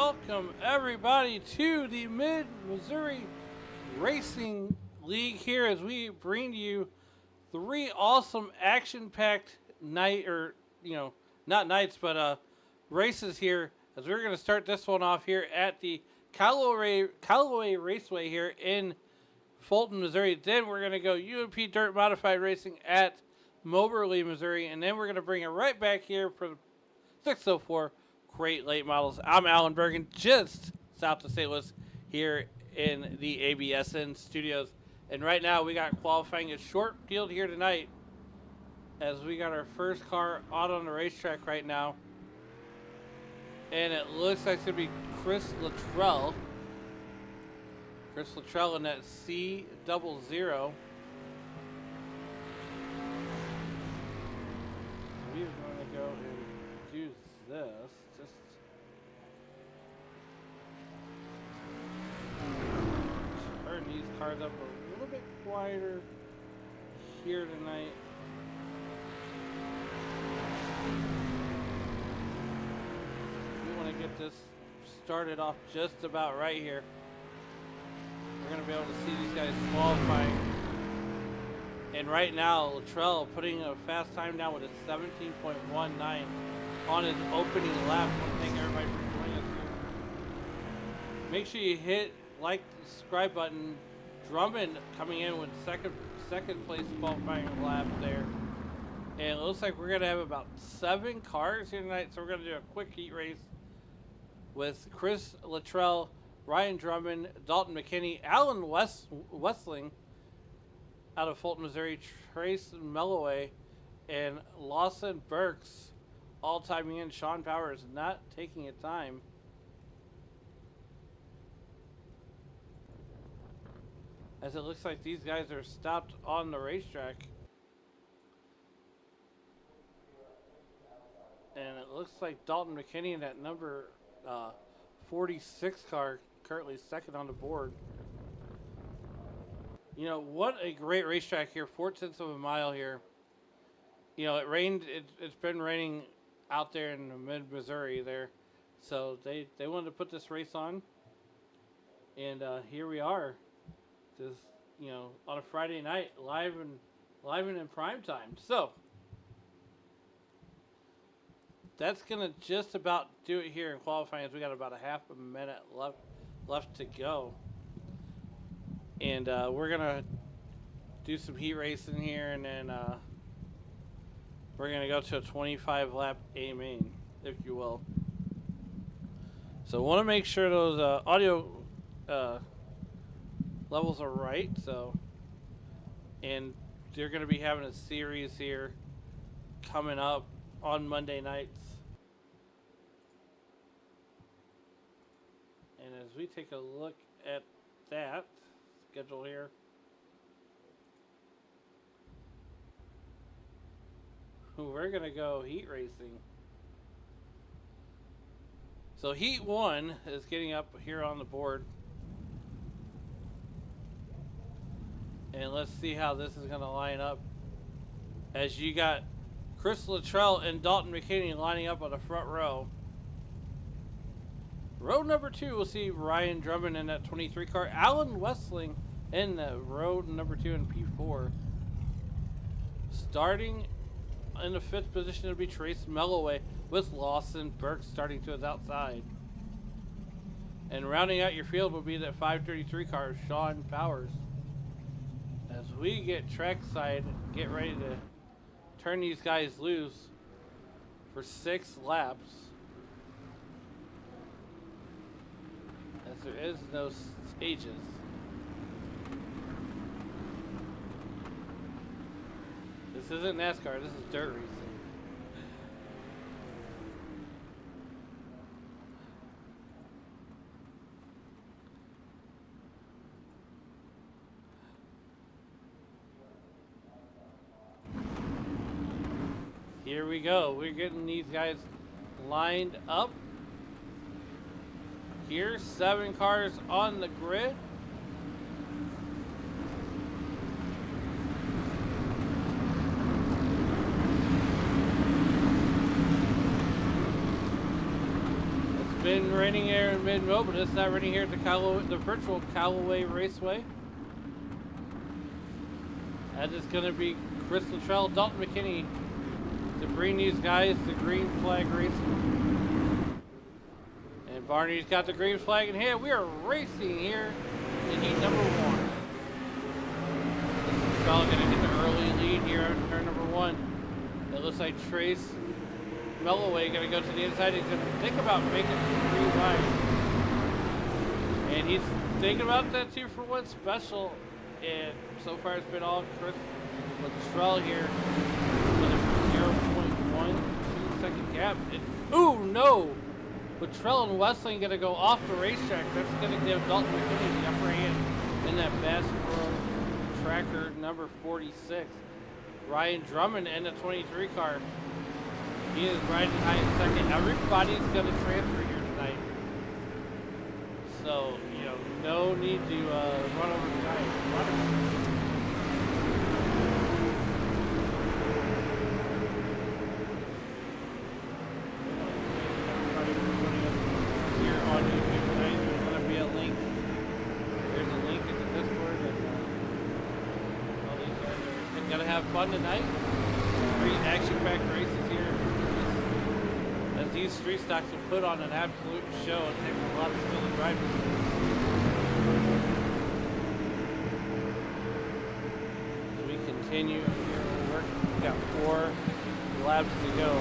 welcome everybody to the Mid-Missouri Racing League here as we bring to you three awesome action-packed not nights, but races here as we're going to start this one off here at the Callaway Raceway here in Fulton, Missouri. Then we're going to go UMP Dirt Modified Racing at Moberly, Missouri, and then we're going to bring it right back here for the 604 Great Late Models. I'm Alan Bergen, just south of St. Louis here in the ABSN studios. And right now we got qualifying a short field here tonight as we got our first car out on the racetrack right now. And it looks like it's going to be Chris Luttrell. Chris Luttrell in that C00. We are going to go and do this. Just turn these cars up a little bit quieter here tonight. We want to get this started off just about right here. We're going to be able to see these guys qualifying. And right now, Luttrell putting a fast time down with a 17.19 on his opening lap. I want to thank everybody for joining us here. Make sure you hit like, the subscribe button. Drummond coming in with second place qualifying lap there. And it looks like we're going to have about 7 cars here tonight. So we're going to do a quick heat race with Chris Luttrell, Ryan Drummond, Dalton McKinney, Alan Westling out of Fulton, Missouri, Trace Melloway, and Lawson Burks all timing in. Sean Powers not taking a time. As it looks like these guys are stopped on the racetrack. And it looks like Dalton McKinney in that number 46 car currently second on the board. You know, what a great racetrack here, 4/10 of a mile here. You know, it rained, it's been raining out there in the mid-Missouri there. So they wanted to put this race on. And here we are, just, you know, on a Friday night, live and in prime time. So that's going to just about do it here in qualifying as we got about a half a minute left to go. And we're going to do some heat racing here, and then we're going to go to a 25-lap A-main, if you will. So want to make sure those audio levels are right. So, and they're going to be having a series here coming up on Monday nights. And as we take a look at that schedule here, we're going to go heat racing. So heat 1 is getting up here on the board. And let's see how this is going to line up. As you got Chris Luttrell and Dalton McKinney lining up on the front row. Row number 2, we'll see Ryan Drummond in that 23 car. Alan Westling in row number 2 in P4. Starting in the 5th position will be Trace Melloway with Lawson Burks starting to his outside. And rounding out your field will be that 533 car, Sean Powers. As we get trackside, get ready to turn these guys loose for 6 laps. As there is no stages. This isn't NASCAR, this is dirt racing. Here we go. We're getting these guys lined up. Here, 7 cars on the grid. been raining here in Mid-Mo, but it's not raining here at the virtual Callaway Raceway. That is going to be Chris Luttrell, Dalton McKinney to bring these guys to green flag racing. And Barney's got the green flag in hand. We are racing here in heat number 1. Luttrell going to get the early lead here on turn number 1. It looks like Trace Melloway going to go to the inside. He's going to think about making it 3 wide. And he's thinking about that 2-for-1 special. And so far it's been all Chris Luttrell here with a 0.12 second gap. Ooh, no! Luttrell and Westling going to go off the racetrack. That's going to give Dalton McKinney the upper hand in that Bass Pro Tracker number 46. Ryan Drummond in the 23 car. He is riding high in second. Everybody's going to transfer here tonight. So, you know, no need to run over the guy. Here on YouTube tonight, there's going to be a link. There's a link in the Discord. And all these guys are going to have fun tonight. 3 action-packed races here. As these street stocks will put on an absolute show and take a lot of skill and driving. As we continue here, we've got 4 laps to go.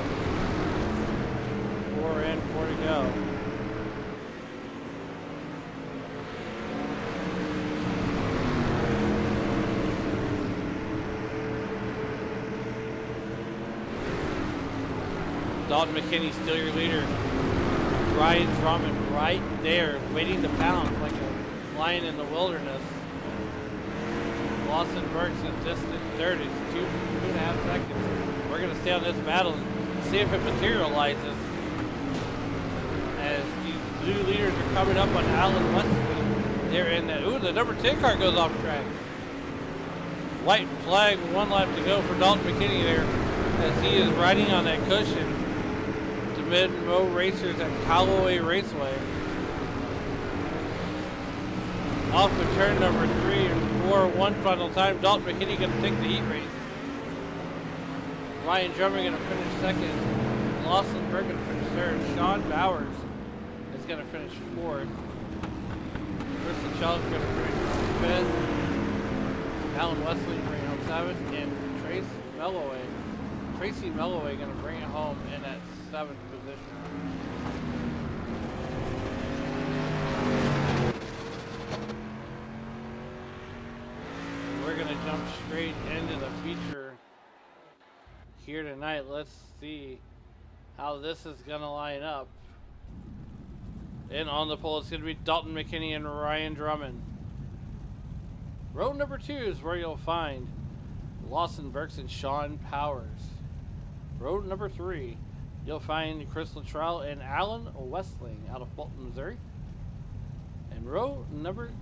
4 in, 4 to go. Dalton McKinney, still your leader. Ryan Drummond right there, waiting to pounce like a lion in the wilderness. Lawson Burks in distant third. It's 2.5 seconds. We're going to stay on this battle and see if it materializes. As these blue leaders are coming up on Allen Wesley. They're in that. Ooh, the number 10 car goes off track. White flag, 1 lap to go for Dalton McKinney there as he is riding on that cushion. Mid-Mo racers at Callaway Raceway. Off of turn number 3 and 4, 1 final time. Dalton McKinney going to take the heat race. Ryan Drummond going to finish second. Lawson Berg going to finish third. Sean Bowers is going to finish 4th. Chris Luttrell going to finish 5th. Alan Wesley bring home 7th, and Tracy Melloway going to bring it home in that 7th position. We're going to jump straight into the feature here tonight. Let's see how this is going to line up. And on the pole, it's going to be Dalton McKinney and Ryan Drummond. Row number 2 is where you'll find Lawson Burks and Sean Powers. Row number 3, you'll find Chris Luttrell and Alan Westling out of Fulton, Missouri. And row number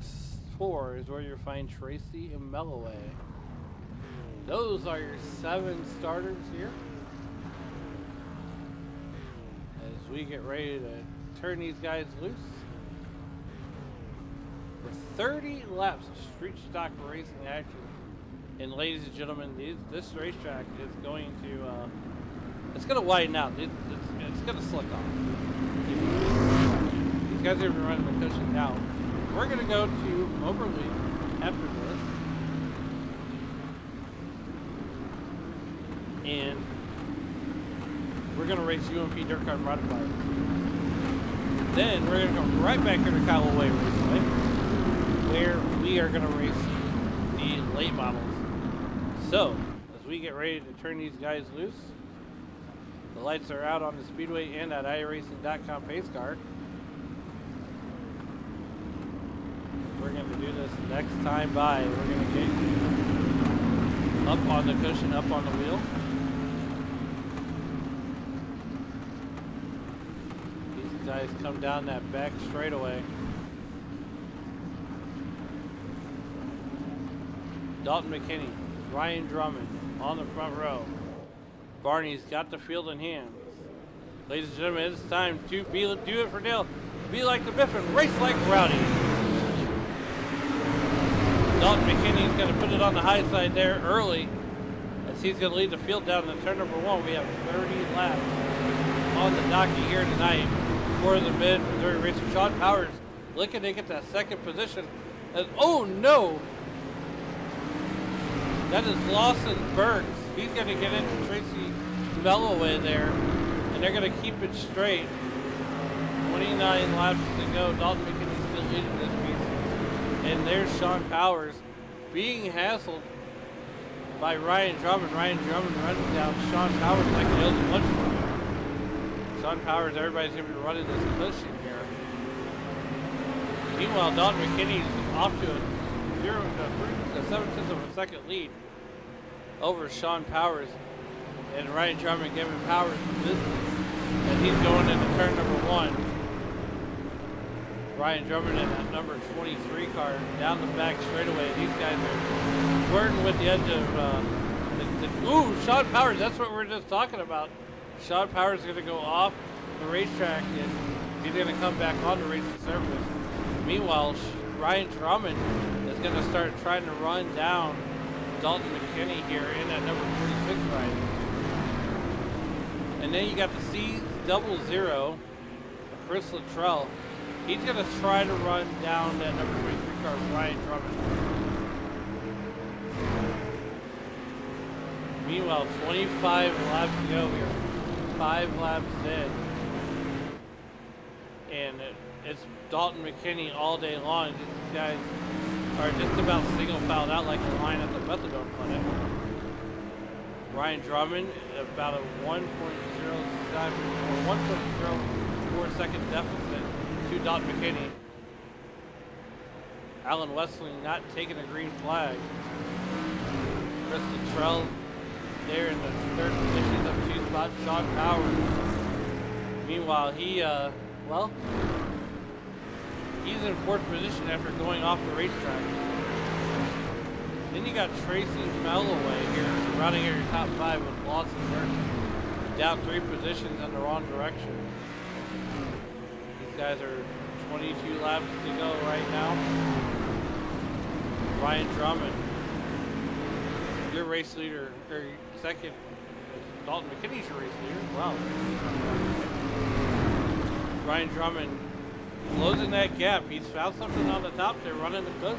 4 is where you'll find Tracy Melloway. Those are your 7 starters here. As we get ready to turn these guys loose. For 30 laps of street stock racing action. And ladies and gentlemen, this racetrack is going to it's going to widen out. It's going to slick off. These guys are going to run the cushion now. We're going to go to Moberly after this. And we're going to race UMP Dirt Kart Modified. Then we're going to go right back here to Callaway Raceway, where we are going to race the late models. So, as we get ready to turn these guys loose, the lights are out on the Speedway and at iRacing.com pace car. We're going to do this next time by. We're going to get up on the cushion, up on the wheel. These guys come down that back straightaway. Dalton McKinney, Ryan Drummond on the front row. Barney's got the field in hand. Ladies and gentlemen, it's time to do it for Dale. Be like the Biff and race like Rowdy. Dalton McKinney's going to put it on the high side there early, as he's going to lead the field down to turn number 1. We have 30 laps on the docket here tonight for the Mid-Missouri Racer. Sean Powers looking to get that second position. And oh no! That is Lawson Burks. He's going to get into Tracy Melloway there, and they're going to keep it straight. 29 laps to go. Dalton McKinney's still leading this piece. And there's Sean Powers being hassled by Ryan Drummond. Ryan Drummond running down Sean Powers like he owes a lunch money. Sean Powers, everybody's going to be running this cushion here. Meanwhile, Dalton McKinney's off to a 0.7 of a second lead over Sean Powers. And Ryan Drummond giving Powers the business. And he's going into turn number 1. Ryan Drummond in that number 23 car down the back straightaway. These guys are flirting with the edge of ooh, Sean Powers. That's what we're just talking about. Sean Powers is going to go off the racetrack and he's going to come back on the racing surface. Meanwhile, Ryan Drummond is going to start trying to run down Dalton McKinney here in that number 46 ride. And then you got the C00, Chris Luttrell. He's going to try to run down that number 23 car, Ryan Drummond. Meanwhile, 25 laps to go here. 5 laps in. And it's Dalton McKinney all day long. These guys are just about single filed out like the line at the Methadone Clinic. Ryan Drummond about a 1.07 or 1.04 second deficit to Dalton McKinney. Alan Westling not taking a green flag. Chris Luttrell there in the third position of 2 spot. Sean Powers. Meanwhile, he's in 4th position after going off the racetrack. Then you got Tracy Melloway here, rounding out your top 5 with Lawson Burke. Down 3 positions in the wrong direction. These guys are 22 laps to go right now. Ryan Drummond, your race leader, or second. Dalton McKinney's your race leader. Wow. Ryan Drummond closing that gap. He's found something on the top there, running the cushion.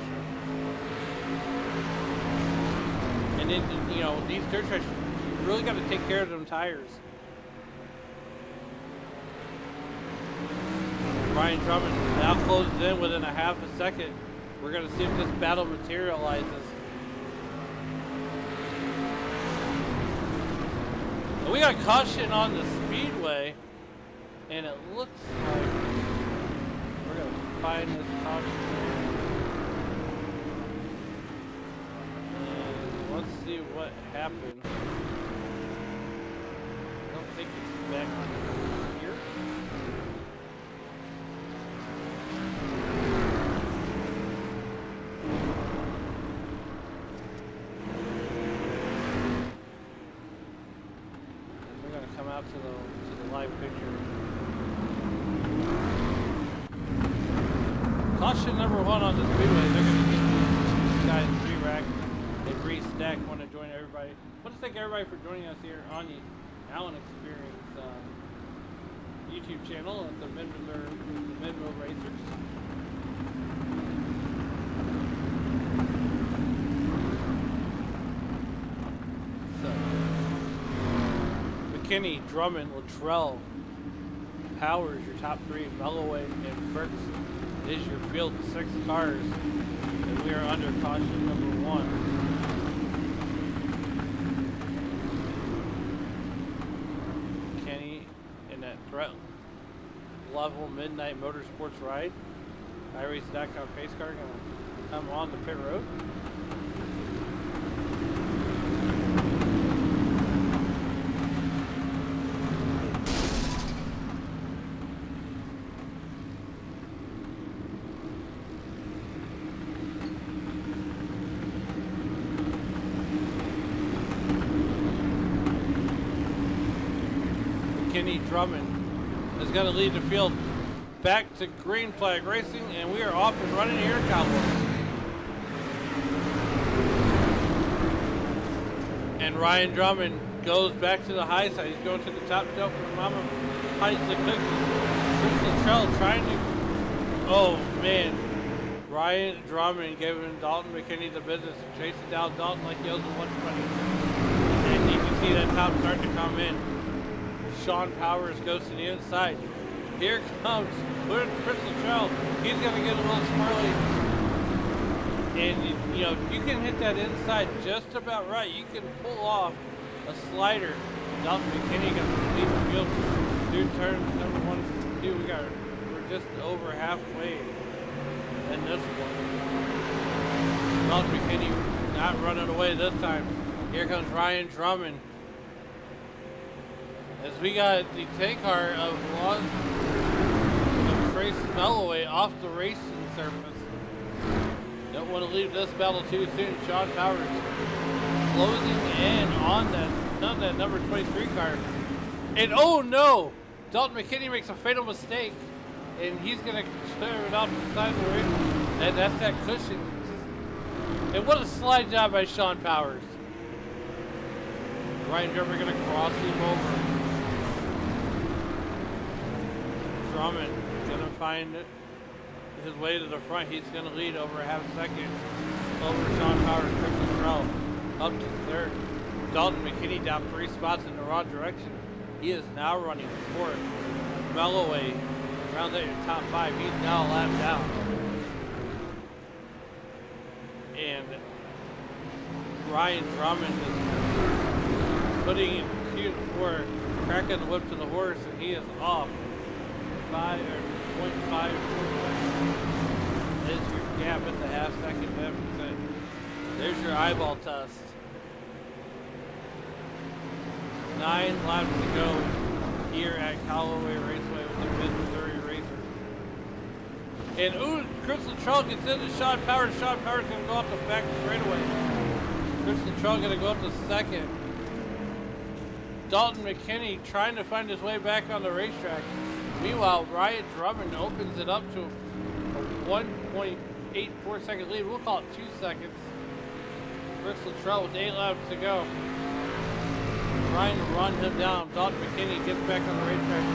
And then, you know, these dirt tracks, you really got to take care of them tires. Ryan Drummond now closes in within a half a second. We're going to see if this battle materializes. And we got caution on the speedway, and it looks like we're going to find this caution. And let's see what happened. I don't think it's back here. Out to the live picture. Caution number 1 on the speedway. They're going to get these guys re-racked and re-stacked. Want to join everybody. I want to thank everybody for joining us here on the Allen Experience YouTube channel at the Mid-Missouri Racers. McKinney, Drummond, Luttrell, Powers, your top 3, Melloway, and Burks is your field 6 cars, and we are under caution number 1. McKinney in that threat level midnight motorsports ride. iRace.com pace car gonna come on the pit road. McKinney Drummond is going to lead the field back to green flag racing, and we are off and running here, Cowboys. And Ryan Drummond goes back to the high side. He's going to the top shelf where Mama hides the cookies. Chris Luttrell trying to, oh man. Ryan Drummond giving Dalton McKinney the business, chasing down Dalton like he owes him lunch money. And you can see that top starting to come in. Sean Powers goes to the inside. Here comes Chris Luttrell. He's going to get a little swirly. And, you know, if you can hit that inside just about right, you can pull off a slider. Dalton McKinney going to lead the field through turn number 1, 2. We're just over halfway in this one. Dalton McKinney not running away this time. Here comes Ryan Drummond. As we got the tank car of Trace Melloway off the racing surface. Don't want to leave this battle too soon. Sean Powers closing in on that number 23 car. And oh no! Dalton McKinney makes a fatal mistake. And he's going to clear it off the side of the race. And that's that cushion. And what a slide job by Sean Powers. Ryan Drummond going to cross him over. Drummond going to find his way to the front. He's going to lead over a half second over Sean Powers. Chris Luttrell up to third. Dalton McKinney down 3 spots in the wrong direction. He is now running fourth. Melloway rounds out your top 5. He's now a lap down. And Ryan Drummond is putting in Q4, cracking the whip to the horse, and he is off 5 or 0.5 is your gap at the half second deficit. There's your eyeball test. 9 laps to go here at Callaway Raceway with the Mid-Missouri Racers. And ooh, Chris Luttrell gets into Sean Powers. Sean Powers going to go off the back straightaway. Chris Luttrell going to go up to second. Dalton McKinney trying to find his way back on the racetrack. Meanwhile, Ryan Drummond opens it up to a 1.84 second lead. We'll call it 2 seconds. Chris Luttrell with 8 laps to go. Trying to run him down. Dalton McKinney gets back on the racetrack.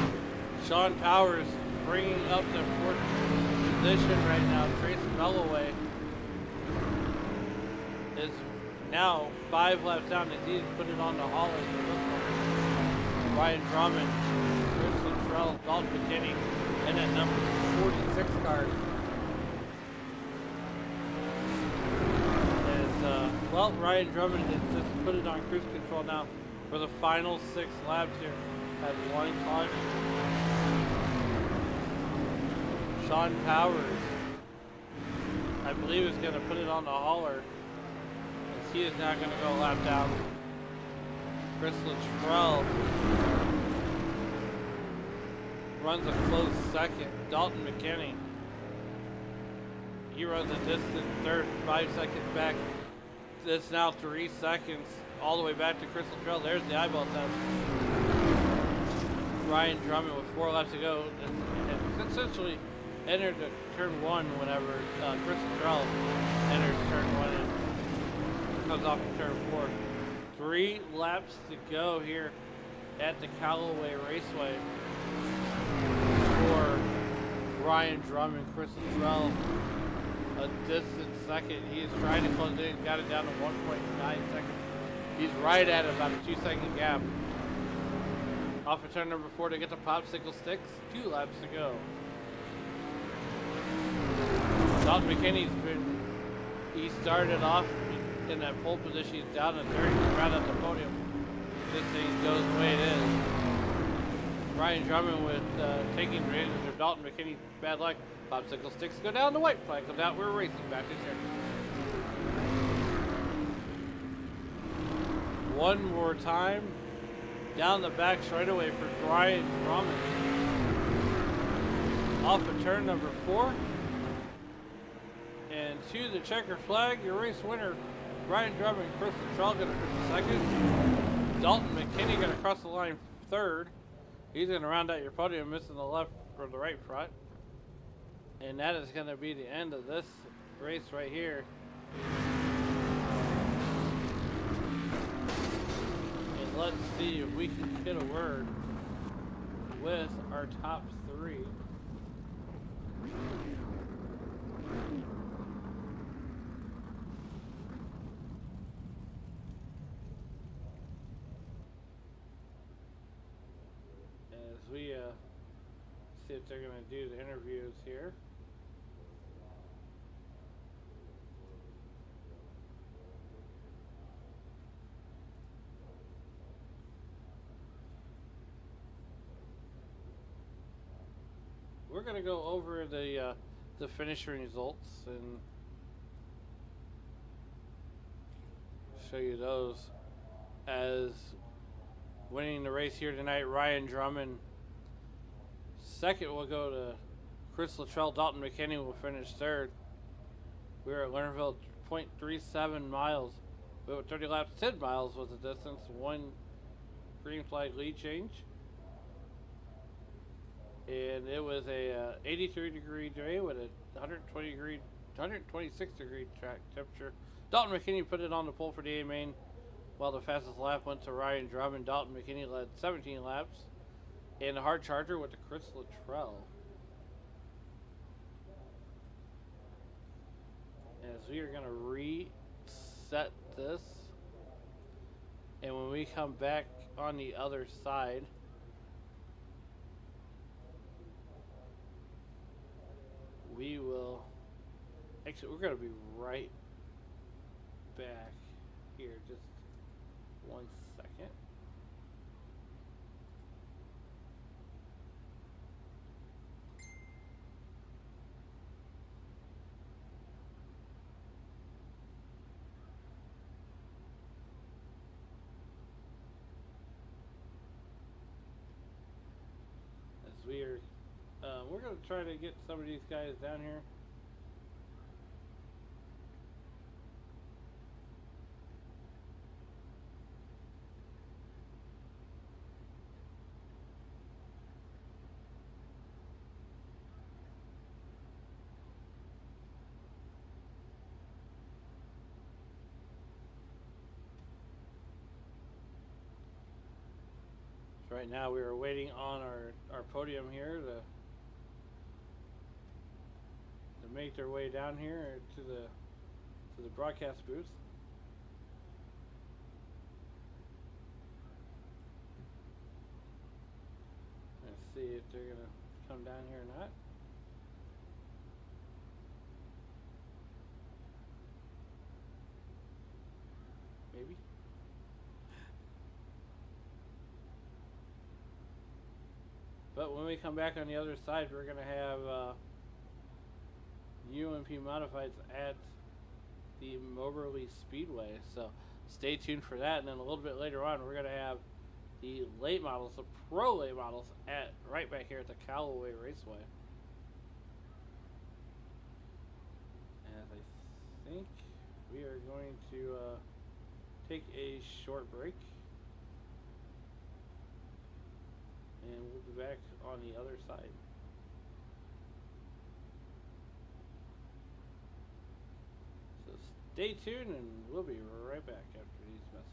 Sean Powers bringing up the 4th position right now. Trace Melloway is now 5 laps down as he's put it on the hauler for this one. Ryan Drummond, Chris Luttrell, Dalton McKinney, and that number 46 car. Well, Ryan Drummond has just put it on cruise control now for the final 6 laps here. Had 1 caution. Sean Powers, I believe, is going to put it on the hauler. As he is now going to go a lap down. Chris Luttrell runs a close second. Dalton McKinney, he runs a distant third, 5 seconds back. It's now 3 seconds all the way back to Chris Luttrell. There's the eyeball test. Ryan Drummond with 4 laps to go and essentially entered the turn 1 whenever Chris Luttrell enters turn 1 and comes off to turn 4. 3 laps to go here at the Callaway Raceway for Ryan Drummond. Chris Luttrell a distant second. He is trying to close in, got it down to 1.9 seconds. He's right at about a 2-second gap. Off of turn number 4 to get the popsicle sticks. 2 laps to go. Dalton McKinney's he started off in that pole position. He's down in 3rd, right at the podium. This thing goes the way it is. Ryan Drummond with taking advantage of Dalton McKinney's bad luck. Popsicle sticks go down, the white flag comes out. We're racing back to here. One more time. Down the back straightaway for Ryan Drummond. Off of turn number 4. And to the checker flag, your race winner, Ryan Drummond. Chris Luttrell going to finish 2nd. Dalton McKinney going to cross the line 3rd. He's going to round out your podium, missing the left or the right front. And that is going to be the end of this race right here. And let's see if we can get a word with our top three. As we see if they're going to do the interviews here. We're going to go over the finishing results and show you those. As winning the race here tonight, Ryan Drummond. Second will go to Chris Luttrell. Dalton McKinney will finish third. We're at Lernerville, 0.37 miles. We went 30 laps, 10 miles was the distance. One green flag lead change. And it was a 83-degree day with a 126-degree track temperature. Dalton McKinney put it on the pole for the A main, while the fastest lap went to Ryan Drummond. Dalton McKinney led 17 laps. And the hard charger with the Chris Luttrell. As we are going to reset this. And when we come back on the other side, we will, actually we're going to be right back here, just 1 second. As we are we're going to try to get some of these guys down here. So right now we are waiting on our podium here to make their way down here to the broadcast booth. Let's see if they're gonna come down here or not. Maybe. But when we come back on the other side, we're gonna have UMP Modifieds at the Moberly Speedway, so stay tuned for that. And then a little bit later on, we're going to have the late models, the pro late models, at right back here at the Callaway Raceway. And I think we are going to take a short break, and we'll be back on the other side. Stay tuned, and we'll be right back after these messages.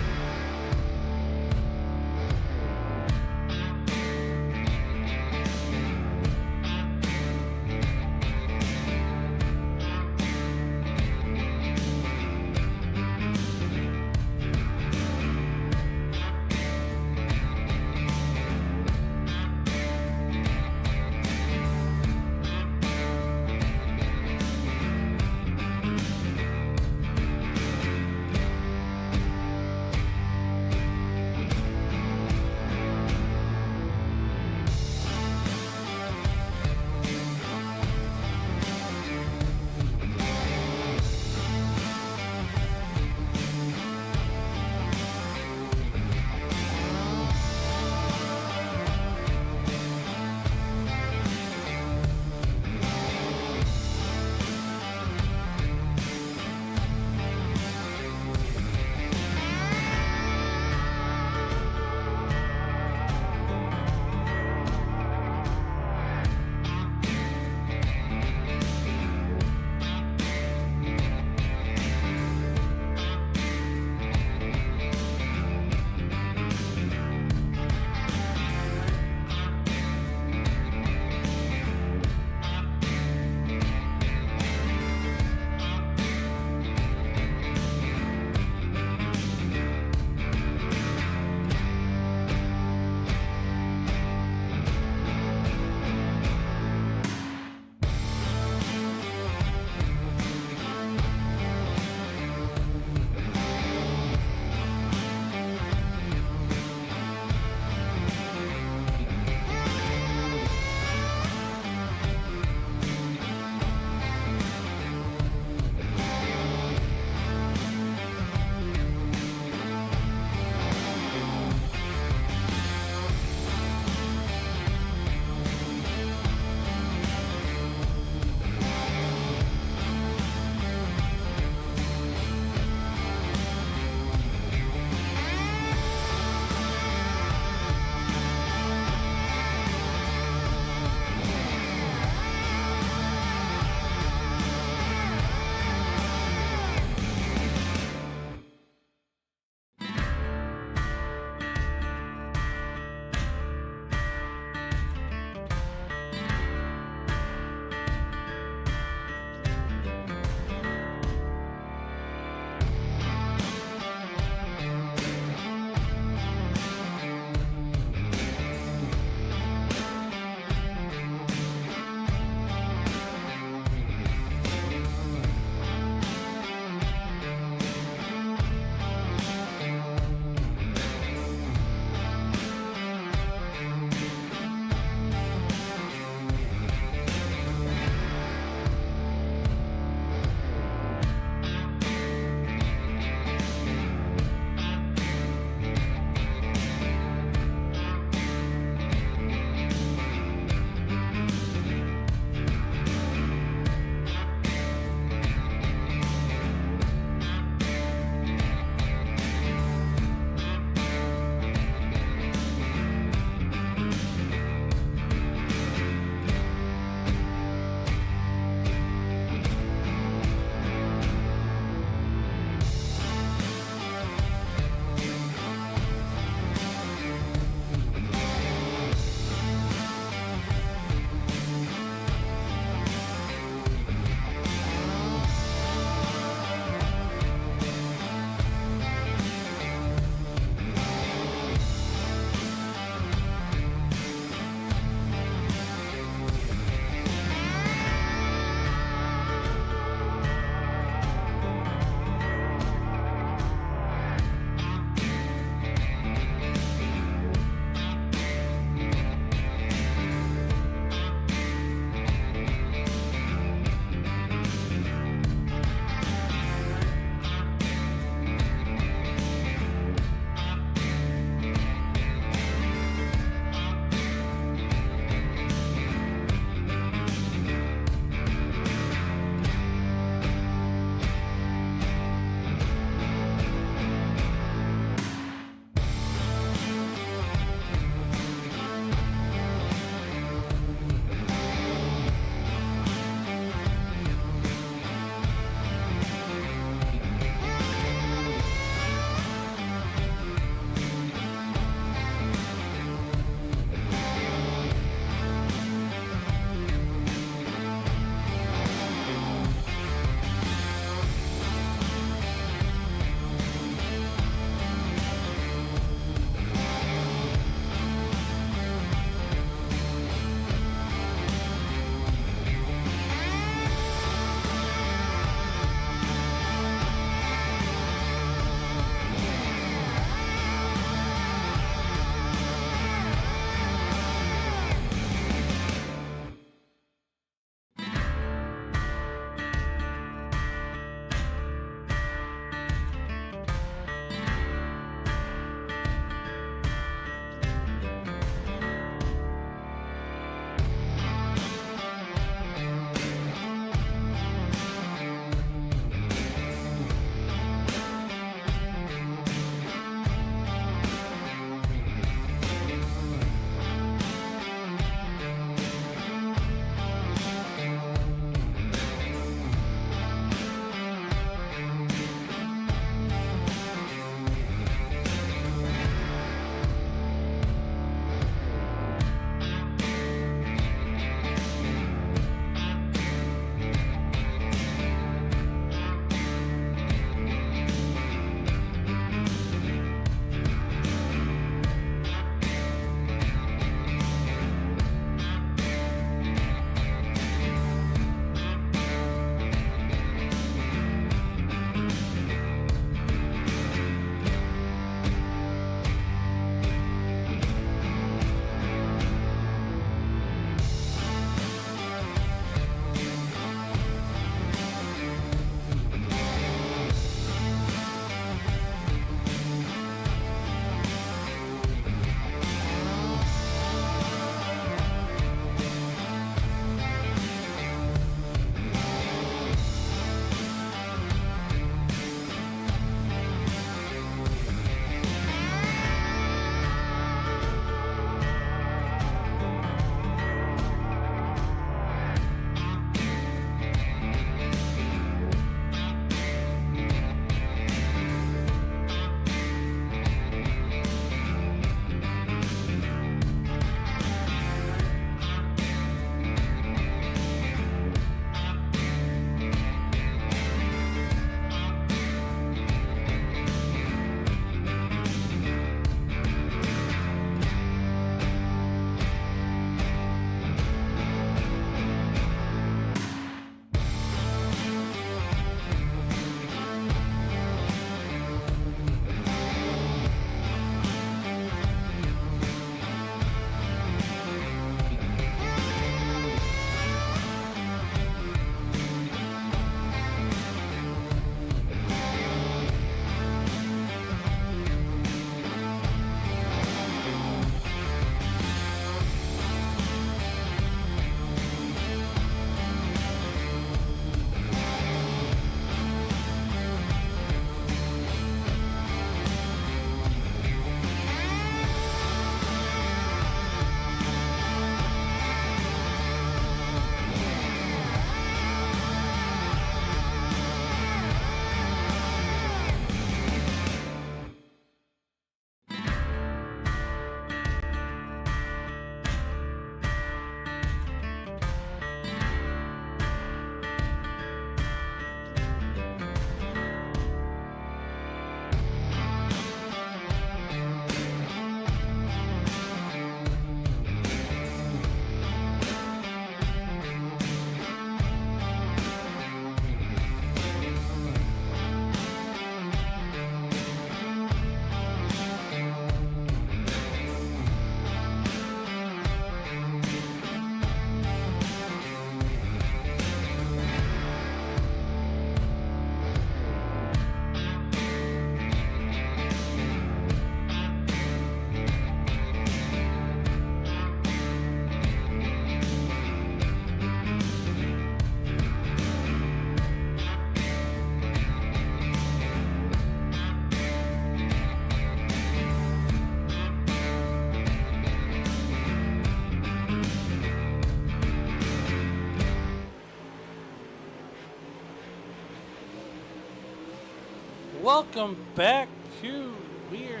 Welcome back to we are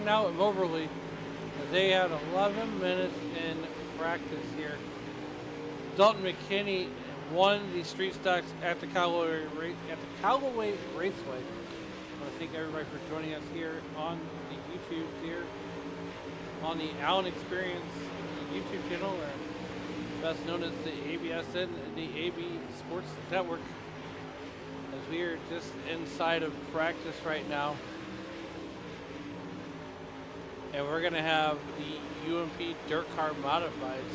now at Moberly. They had 11 minutes in practice here. Dalton McKinney won the street stocks at the Callaway Raceway. I want to thank everybody for joining us here on the YouTube here on the Allen Experience YouTube channel, or best known as the ABSN, the AB Sports Network. As we are just inside of practice right now, and we're gonna have the UMP dirt car modifieds.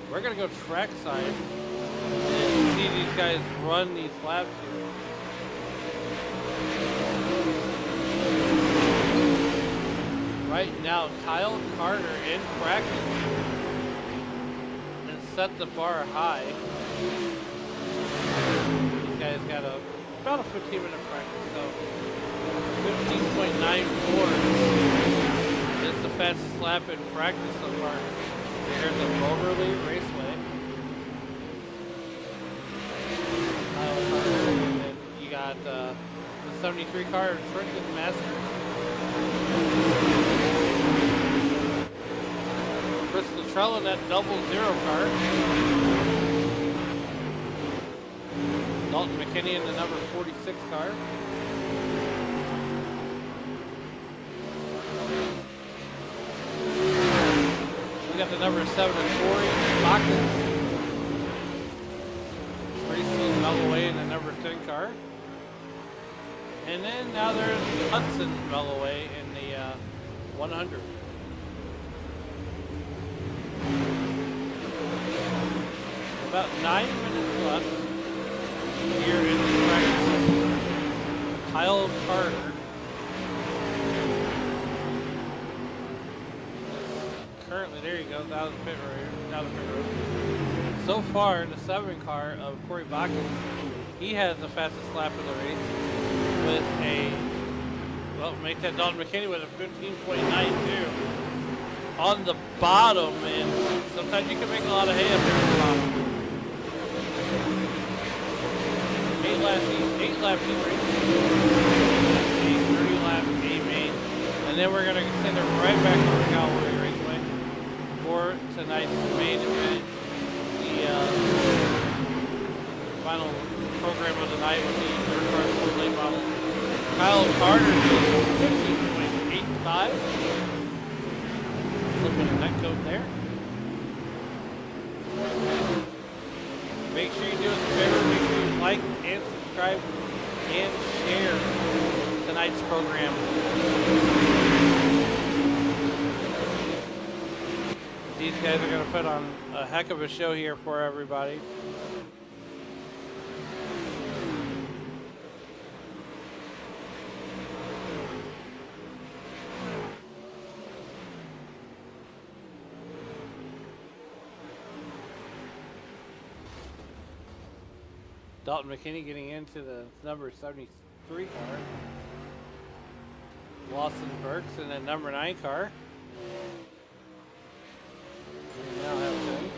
We're gonna go trackside and see these guys run these laps here. Right now, Kyle Carter in practice and set the bar high. These guys got about a 15-minute practice, so 15.94 is the fastest lap in practice so far here at the Moberly Raceway. And then you got the 73 car, Trenton Master. Chris Luttrell in that 00 car. Dalton McKinney in the number 46 car. We got the number 7 and Corey Bachman. Tracy Melloway in the number 10 car. And then now there's Hudson Melloway in the 100. About 9 minutes left here in the practice. Kyle Carter. Currently, there he goes, out of the pit road. So far, the 7 car of Corey Bachman, he has the fastest lap of the race with make that Dalton McKinney with a 15.92 on the bottom, and sometimes you can make a lot of hay up there at the bottom. 8 lap heat race, 30 lap A main, and then we're going to send it right back over to Callaway Raceway for tonight's main event. The final program of the night with the third car Ford late model. Kyle Carter, 15.85. A little bit of net code there. Make sure you do us a favor, make sure you like and subscribe and share tonight's program. These guys are going to put on a heck of a show here for everybody. Dalton McKinney getting into the number 73 car. Lawson Burks in the number 9 car. We now have 10.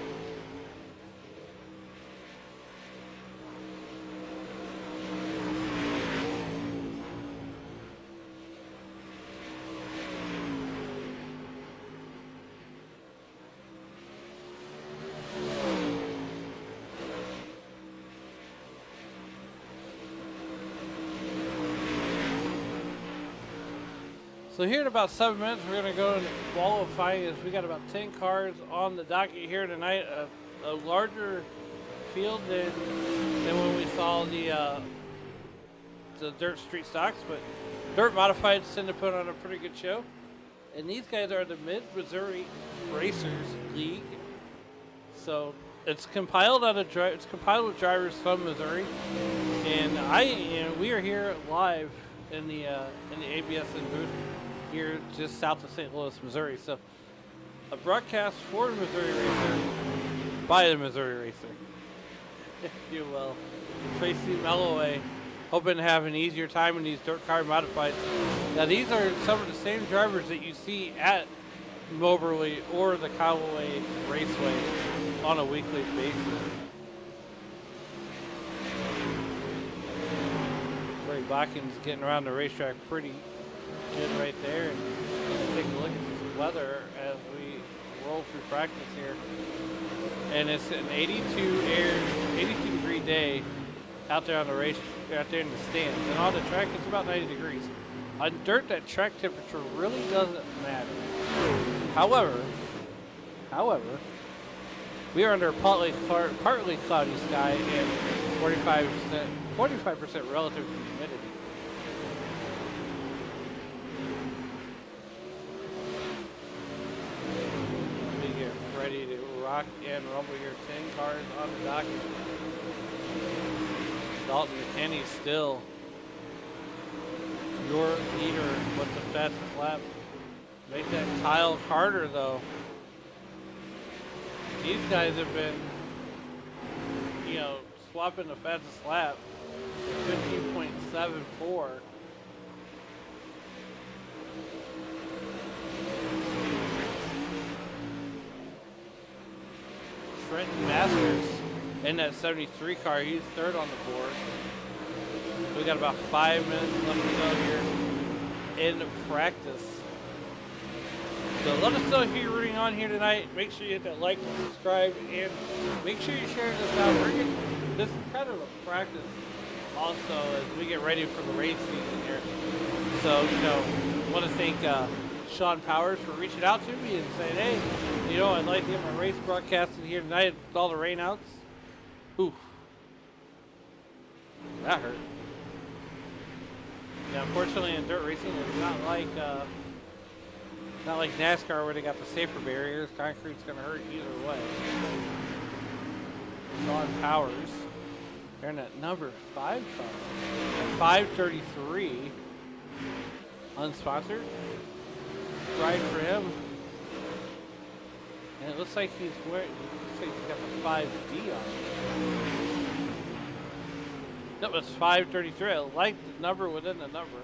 So here in about 7 minutes, we're going to go and qualify as we got about 10 cars on the docket here tonight. A larger field than when we saw the dirt street stocks, but dirt modifieds tend to put on a pretty good show. And these guys are the Mid-Missouri Racers League. So it's compiled with drivers from Missouri, and we are here live in the ABSN booth here just south of St. Louis, Missouri. So a broadcast for the Missouri Racer by the Missouri Racer, if you will. Tracy Melloway hoping to have an easier time in these dirt car modifieds. Now these are some of the same drivers that you see at Moberly or the Callaway Raceway on a weekly basis. Very Bakken's getting around the racetrack pretty good right there. And let's take a look at this weather as we roll through practice here. And it's an 82 degree day out there on the race, out there in the stands. And on the track, it's about 90 degrees. On dirt, that track temperature really doesn't matter. However, we are under a partly cloudy sky and 45% relative humidity. We get ready to rock and rumble here. 10 cars on the docket. Dalton McKinney still your leader with the fastest lap. Make that Kyle Carter though. These guys have been, swapping the fastest lap. 15.74. Trenton Masters in that 73 car. He's third on the board. We got about 5 minutes left to go here in practice. So let us know who you're rooting on here tonight. Make sure you hit that like and subscribe, and make sure you share this out. This is kind of a practice also as we get ready for the race season here. So, I want to thank Sean Powers for reaching out to me and saying, hey, I'd like to get my race broadcasted here tonight with all the rainouts. Ooh, that hurt. Yeah, unfortunately in dirt racing, it's not like NASCAR where they got the safer barriers. Concrete's going to hurt either way. Sean Powers, they're in that number 5 car. At 533, unsponsored. Ride for him. And it looks like he's got the 5D on. Nope, it's 533. I like the number within the number.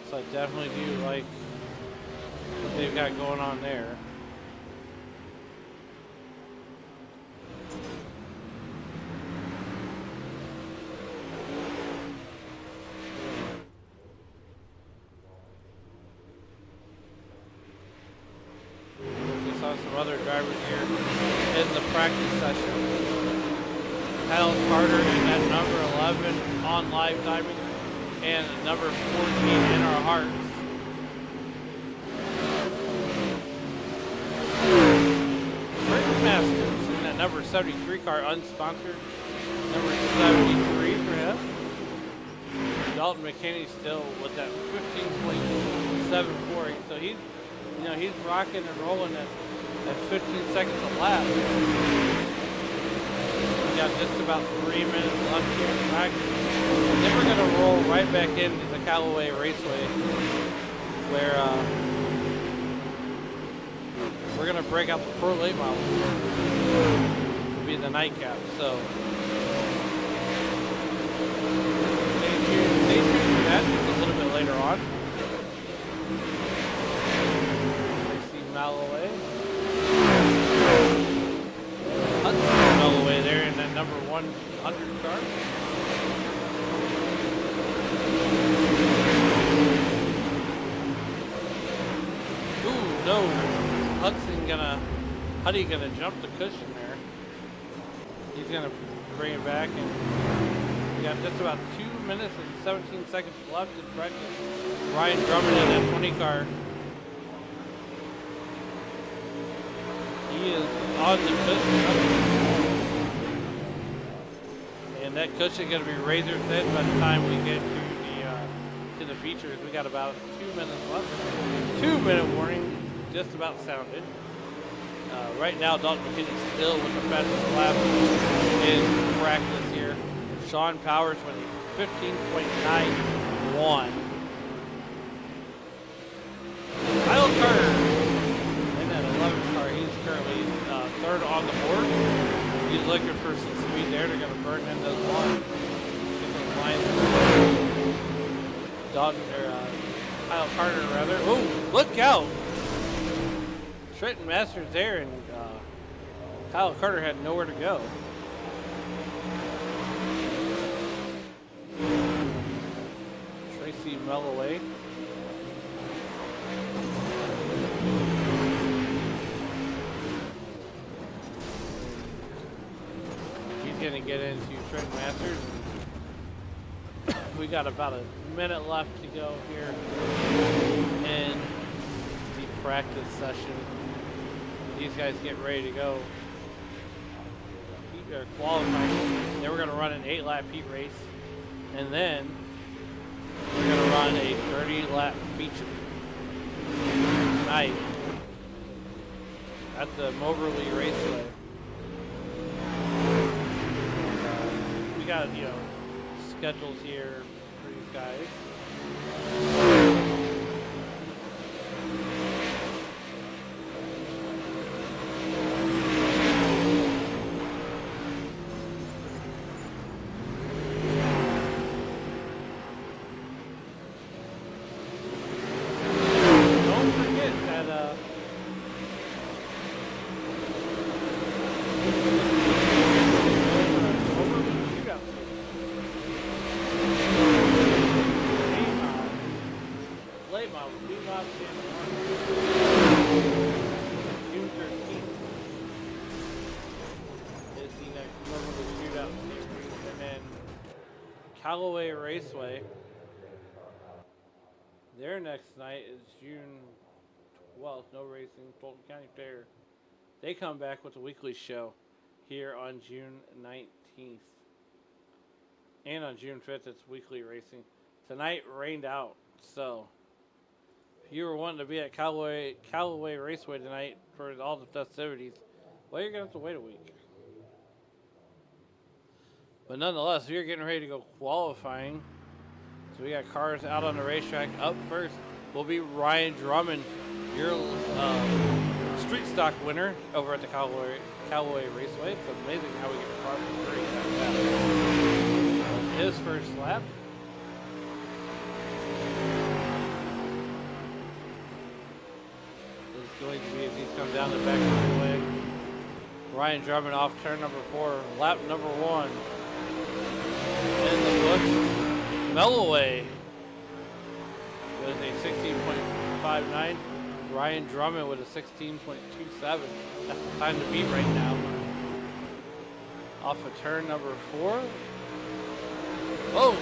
So I definitely do like what they've got going on there. Some other drivers here in the practice session. Kyle Carter in that number 11 on live timing, and number 14 in our hearts. Rick Masters in that number 73 car, unsponsored. Number 73 for him. Dalton McKinney still with that 15.74. So he's rocking and rolling at 15 seconds a lap. We got just about 3 minutes left here in practice. Then we're going to roll right back into the Callaway Raceway, where we're going to break out the Pro Late Model. It'll be the nightcap. So stay tuned for that just a little bit later on. Malloway. Malloway there in that number 100 car. Ooh, no. Huddy gonna jump the cushion there. He's gonna bring it back, and we got just about 2 minutes and 17 seconds left in practice. Ryan Drummond in that 20 car. He is on the cushion. And that cushion is going to be razor thin by the time we get to the features. We got about 2 minutes left. 2-minute warning just about sounded. Right now, Dalton McKinney still with the fastest lap in practice here. Sean Powers with 15.91. Kyle Carter in that 11 car. He's currently third on the board. He's looking for some speed there. They're going to burn in those lines. Get those lines. Dalton, or Kyle Carter, rather. Oh, look out! Trenton Masters there, and Kyle Carter had nowhere to go. Tracy Melloway. He's going to get into Trenton Masters. We got about a minute left to go here in the practice session. These guys get ready to go. They're qualifying. Then we're going to run an 8-lap heat race. And then we're going to run a 30-lap feature tonight at the Moberly Raceway. We got, schedules here for these guys. Callaway Raceway. Their next night is June 12th. No racing. Fulton County Fair. They come back with a weekly show here on June 19th. And on June 5th, it's weekly racing. Tonight rained out, so if you were wanting to be at Callaway Raceway tonight for all the festivities, well, you're going to have to wait a week. But nonetheless, we are getting ready to go qualifying. So we got cars out on the racetrack. Up first will be Ryan Drummond, your street stock winner over at the Callaway Raceway. It's amazing how we get a car for free. His first lap. This is going to be as he's come down the back of the way. Ryan Drummond off turn number 4, lap number 1. In the books, Melloway with a 16.59. Ryan Drummond with a 16.27. That's the time to beat right now. Off of turn number 4. Oh,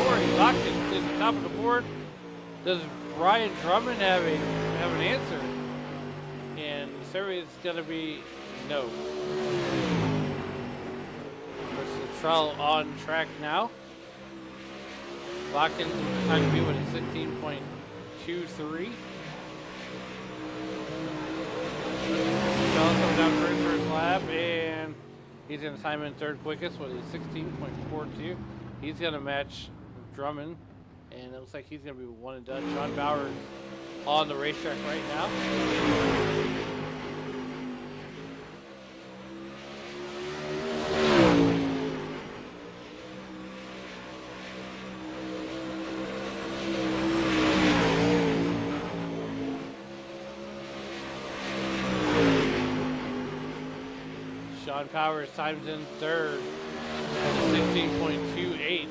Corey Lockett is the top of the board. Does Ryan Drummond have an answer? And the survey is going to be no. Trial on track now. Watkins time to be with a 16.23. Charles coming down first lap, and he's going to time in third quickest with a 16.42. He's going to match Drummond, and it looks like he's going to be one and done. Sean Bowers on the racetrack right now. Sean Powers times in third at 16.28. They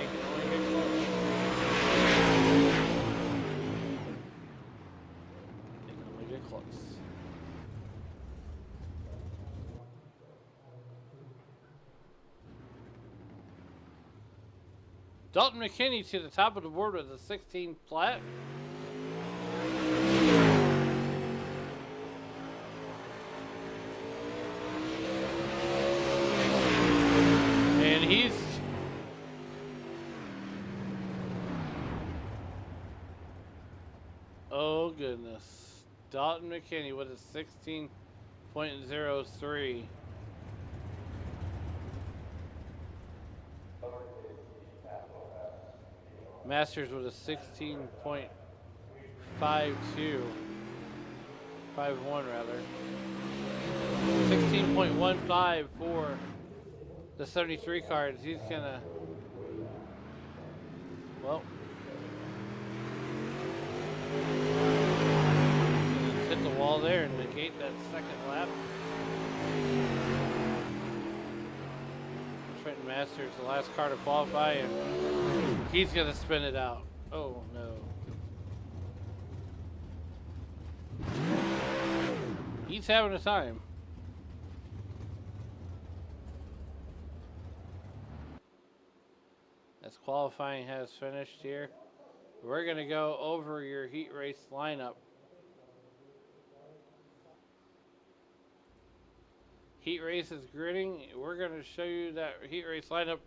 can only get close. They can only get close. Dalton McKinney to the top of the board with a 16 plat. He's oh goodness. Dalton McKinney with a 16.03. Masters with a 16.52. 5-1 rather. 16.15 for the 73 cards. He's gonna, well, hit the wall there and negate that second lap. Trenton Masters, the last car to qualify, and he's gonna spin it out. Oh no. He's having a time. As qualifying has finished here, we're gonna go over your heat race lineup. Heat race is gridding. We're gonna show you that heat race lineup.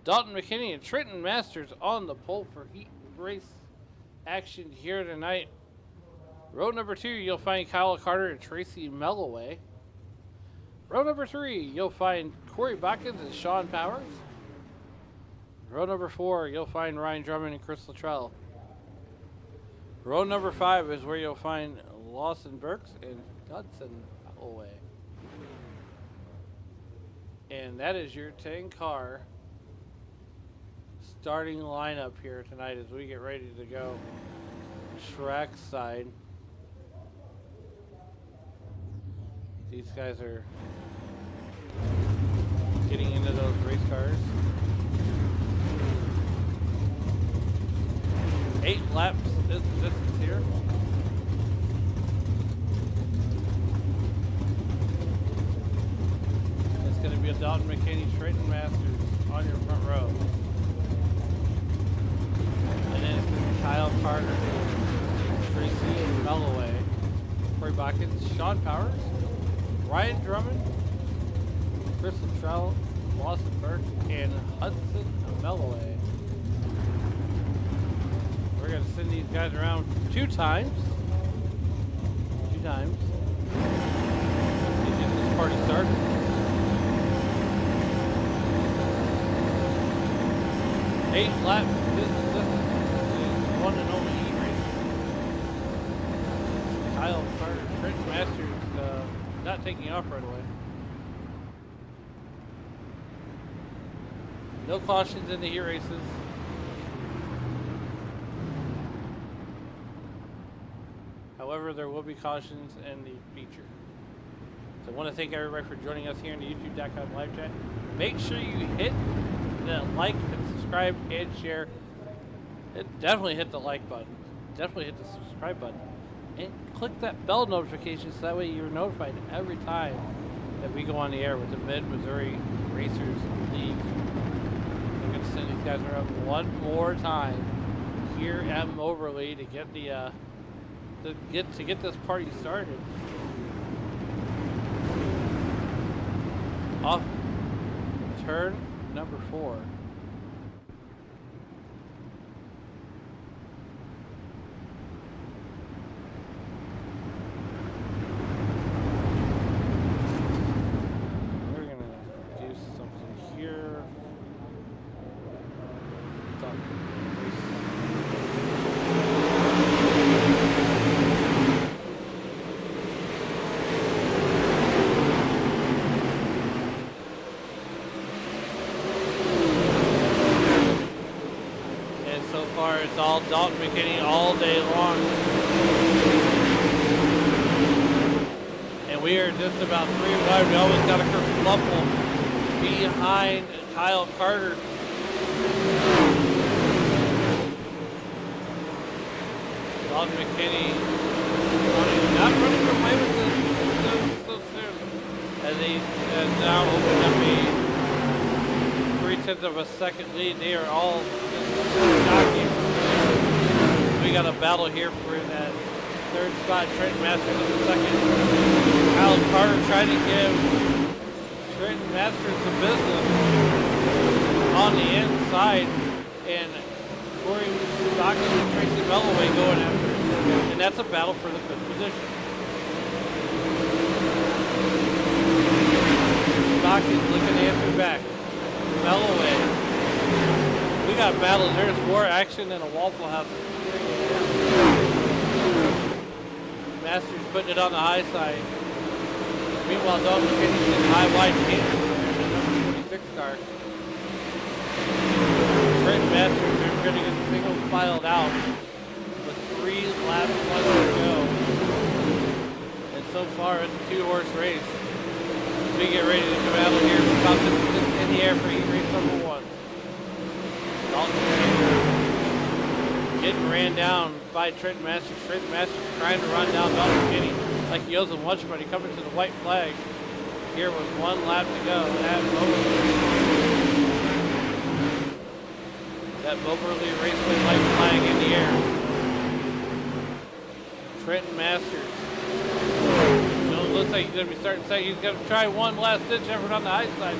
Dalton McKinney and Trenton Masters on the pole for heat race action here tonight. Row number 2, you'll find Kyle Carter and Tracy Melloway. Row number 3, you'll find Corey Botkins and Sean Powers. Row number 4, you'll find Ryan Drummond and Chris Luttrell. Row number 5 is where you'll find Lawson Burks and Hudson Melloway. And that is your 10-car starting lineup here tonight as we get ready to go track side. These guys are getting into those race cars. 8 laps is the distance here. It's going to be a Dalton McKinney, Trenton Masters on your front row. And then it's going to be Kyle Carter, Tracy Melloway, Corey Botkins, Sean Powers, Ryan Drummond, Chris Luttrell, Lawson Burke, and Hudson Melloway. We're going to send these guys around 2 times. 2 times. To get this party started. Eight laps. This is one and only heat race. Kyle Carter, Trenton Masters, not taking off right away. No cautions in the heat races. However, there will be cautions in the feature. So I want to thank everybody for joining us here in the youtube.com live chat. Make sure you hit the like and subscribe and share. And definitely hit the like button. Definitely hit the subscribe button. And click that bell notification so that way you're notified every time that we go on the air with the Mid-Missouri Racers League. I'm going to send these guys around one more time here at Moberly to get the to get this party started. Off turn number 4. We're gonna do something here. It's all Dalton McKinney all day long. And we are just about 3 wide. We always got a kerfluffle behind Kyle Carter. Dalton McKinney not running away with this so soon. As he has now opened up a 3/10 of a second lead. They are all knocking. We got a battle here for that 3rd spot. Trenton Masters in the 2nd. Kyle Carter trying to give Trenton Masters the business on the inside, and Corey Botkins and Tracy Melloway going after it. And that's a battle for the 5th position. Botkins looking to answer back. Melloway. We got battles. There's more action than a Waffle House. Masters putting it on the high side. Meanwhile, Dalton McKinney's in high wide gain in the number 46 car. Trent Masters are getting a single filed out with 3 laps left to go. And so far, it's a 2-horse race. As we get ready to come out of here, about this in the air for heat race number 1. Dalton McKinney getting ran down by Trent Masters. Trent Masters trying to run down Dalton McKinney like he owes him lunch money, coming to the white flag. Here with 1 lap to go. That Moberly Raceway light flying in the air. Trenton Masters. It looks like he's going to be starting second. He's going to try one last ditch effort on the high side.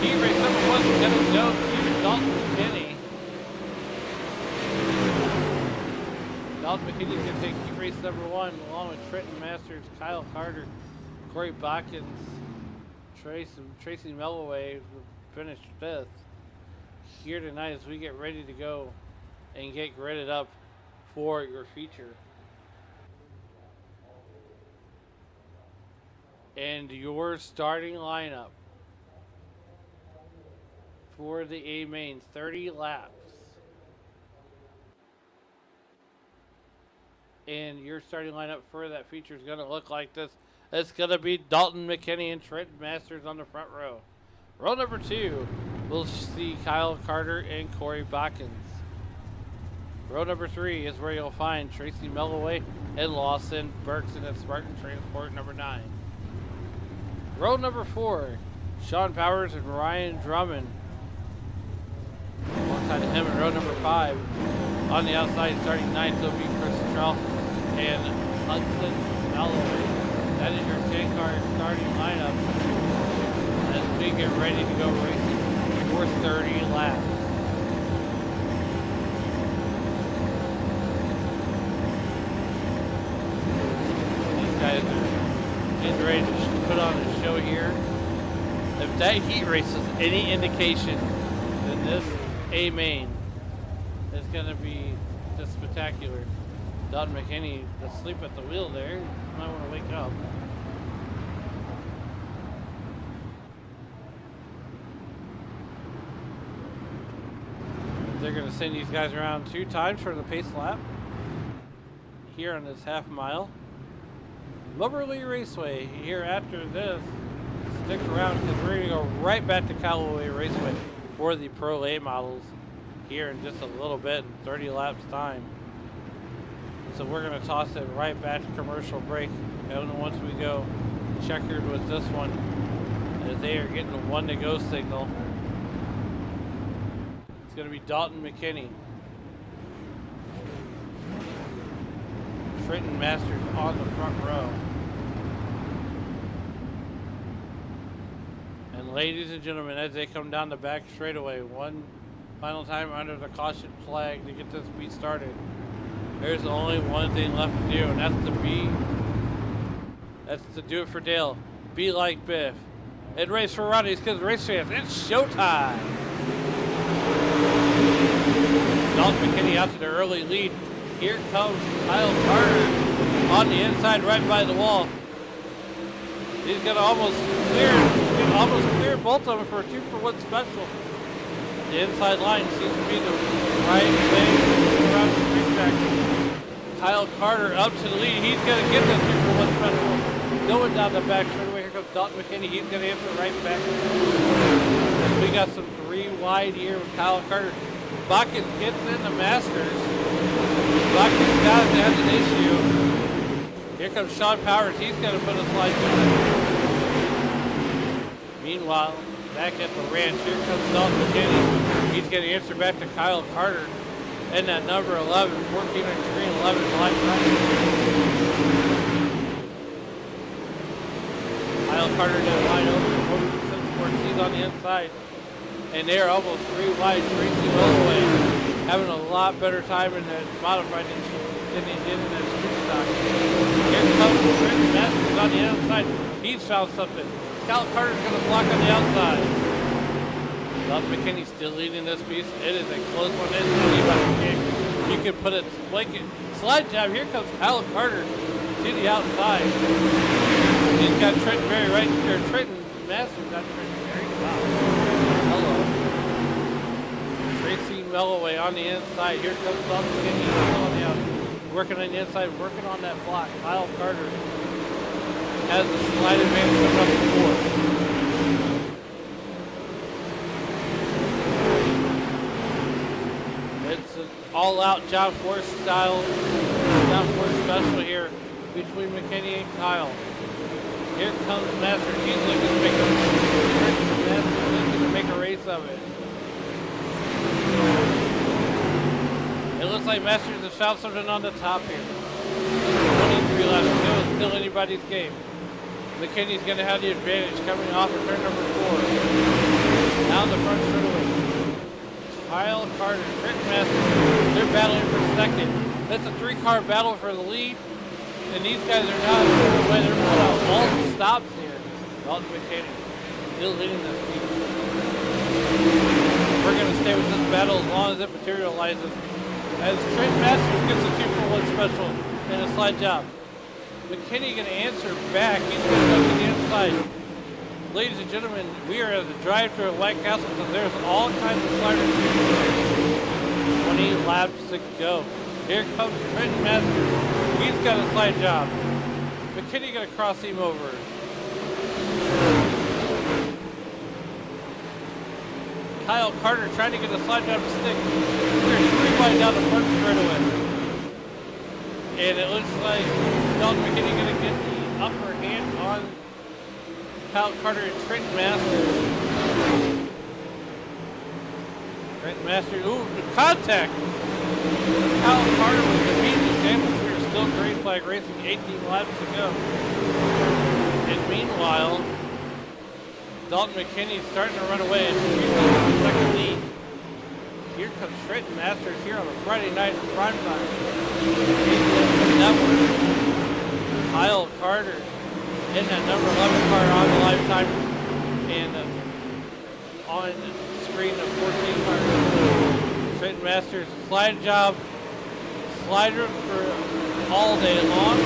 Heat race number 1 is going to go to Dalton McKinney. Dalton McKinney is going to take heat race number 1 along with Trenton Masters, Kyle Carter, Corey Botkins, Tracy Melloway finished 5th. Here tonight as we get ready to go and get gridded up for your feature. And your starting lineup for the A main, 30 laps. And your starting lineup for that feature is going to look like this. It's going to be Dalton McKinney and Trent Masters on the front row. Row number 2, we'll see Kyle Carter and Corey Botkins. Row number 3 is where you'll find Tracy Melloway and Lawson Berkson at Spartan Transport number 9. Row number 4, Sean Powers and Ryan Drummond. Alongside him in row number 5. On the outside, starting 9th, will be Chris Trell and Hudson Melloway. That is your 10-car starting lineup as we get ready to go racing for 30 laps. These guys are getting ready to put on a show here. If that heat race is any indication, then this A main is going to be just spectacular. Dalton McKinney asleep at the wheel there. Might want to wake up. They're going to send these guys around 2 times for the pace lap here on this half mile. Moberly Raceway here after this. Stick around because we're going to go right back to Callaway Raceway for the Pro A models here in just a little bit, in 30 laps time. So we're going to toss it right back to commercial break. And once we go checkered with this one, as they are getting a 1 to go signal. It's going to be Dalton McKinney. Trenton Masters on the front row. And ladies and gentlemen, as they come down the back straightaway, one final time under the caution flag to get this beat started. There's only one thing left to do, and that's to do it for Dale. Be like Biff. And race for Ronnie's because race fans, it's showtime. Dalton McKinney out to the early lead. Here comes Kyle Carter on the inside right by the wall. He's going to almost clear both of them for a 2-for-1 special. The inside line seems to be the right way around the racetrack. Kyle Carter up to the lead. He's going to get the 2-for-1 special. Going down the back straightaway. Here comes Dalton McKinney. He's going to answer right back. We got some 3 wide here with Kyle Carter. Botkins gets in the Masters. Botkins down has an issue. Here comes Sean Powers. He's going to put a slide down. Meanwhile, back at the ranch, here comes Dalton McKinney. He's going to answer back to Kyle Carter. And that number 11, 14 on screen, 11 line right. Kyle Carter down line over. He's on the inside. And they're almost 3 wide. Tracy Melloway having a lot better time in that modified than he did in that street stock. Here comes Trent Masters on the outside. He's found something. Kyle Carter's going to block on the outside. Dalton McKinney still leading this piece. It is a close one. You can put it blanket slide jab. Here comes Kyle Carter to the outside. He's got Trenton Berry right there. Trenton Masters got Trenton Berry. Wow. Hello. Tracy Melloway on the inside. Here comes Dalton McKinney on the out. Working on the inside, working on that block. Kyle Carter has the slide advantage of number 4. It's an all-out John Force style, John Force special here between McKinney and Kyle. Here comes Master. He's looking to make a race of it. It looks like Masters has found something on the top here. 23 laps to go. It's still anybody's game. McKinney's going to have the advantage coming off of turn number 4. Down the front straightaway. Kyle Carter, Trenton Masters, they're battling for second. That's a 3-car battle for the lead. And these guys are not the way they're pulling out all the stops here. Dalton McKinney still leading this lead. We're going to stay with this battle as long as it materializes. As Trenton Masters gets a 2-for-1 special and a slide job. McKinney going to answer back. He's going to go to the inside. Ladies and gentlemen, we are at the drive-thru at White Castle, so there's all kinds of sliders here. 20 laps to go. Here comes Trenton Masters. He's got a slide job. McKinney going to cross him over. Kyle Carter trying to get a slide job to stick. We're 3 wide down the front straightaway. And it looks like Dalton McKinney going to get the upper hand on Kyle Carter and Trenton Masters. Trenton Masters, ooh, the contact. Kyle Carter was immediately sandwiched here. Still green flag racing, 18 laps to go. And meanwhile, Dalton McKinney starting to run away and he's in the second lead. Here comes Trenton Masters here on a Friday night in prime time. That one. Kyle Carter in that number 11 car on the lifetime and on the screen of 14 cars. Trenton Masters slide job, slider for all day long.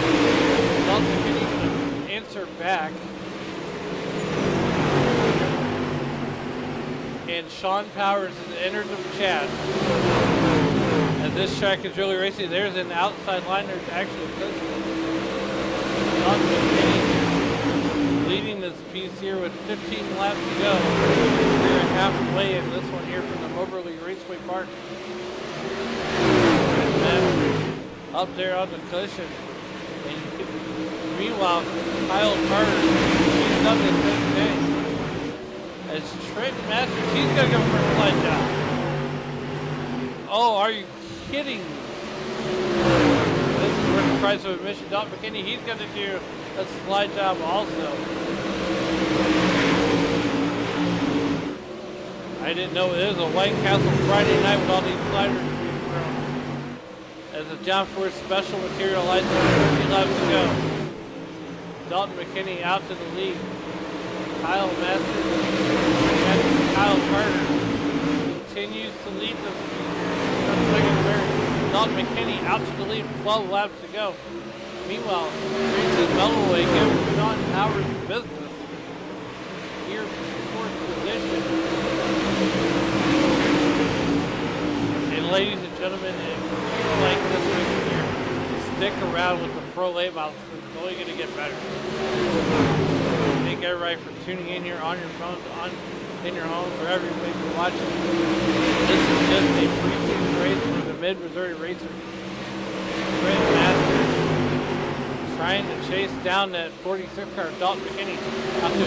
Dalton McKinney going to answer back. And Sean Powers has entered the chat. As this track is really racy, there's an outside line. There's actually Dalton McKinney leading this piece here with 15 laps to go. We're halfway in this one here from the Moberly Raceway Park. Up there on the cushion. And meanwhile, Kyle Carter, he's done the same thing. As Trenton Masters, he's going to go for a slide job. Oh, are you kidding me? This is worth the price of admission. Dalton McKinney, he's going to do a slide job also. I didn't know it was a White Castle Friday night with all these sliders being thrown. As a John Force special materializes, 30 laps to go. Dalton McKinney out to the lead. Kyle Masters and Kyle Carter continues to lead the second third. Dalton McKinney out to the lead, 12 laps to go. Meanwhile, Tracy Melloway giving Sean Powers business here for fourth position. And ladies and gentlemen, if you like this week here, stick around with the Pro A models. It's only going to get better. Thank everybody for tuning in here on your phones, in your homes, wherever you're watching. This is just a preseason race for the Mid-Missouri Racers. Trenton Masters trying to chase down that 46 car Dalton McKinney out to the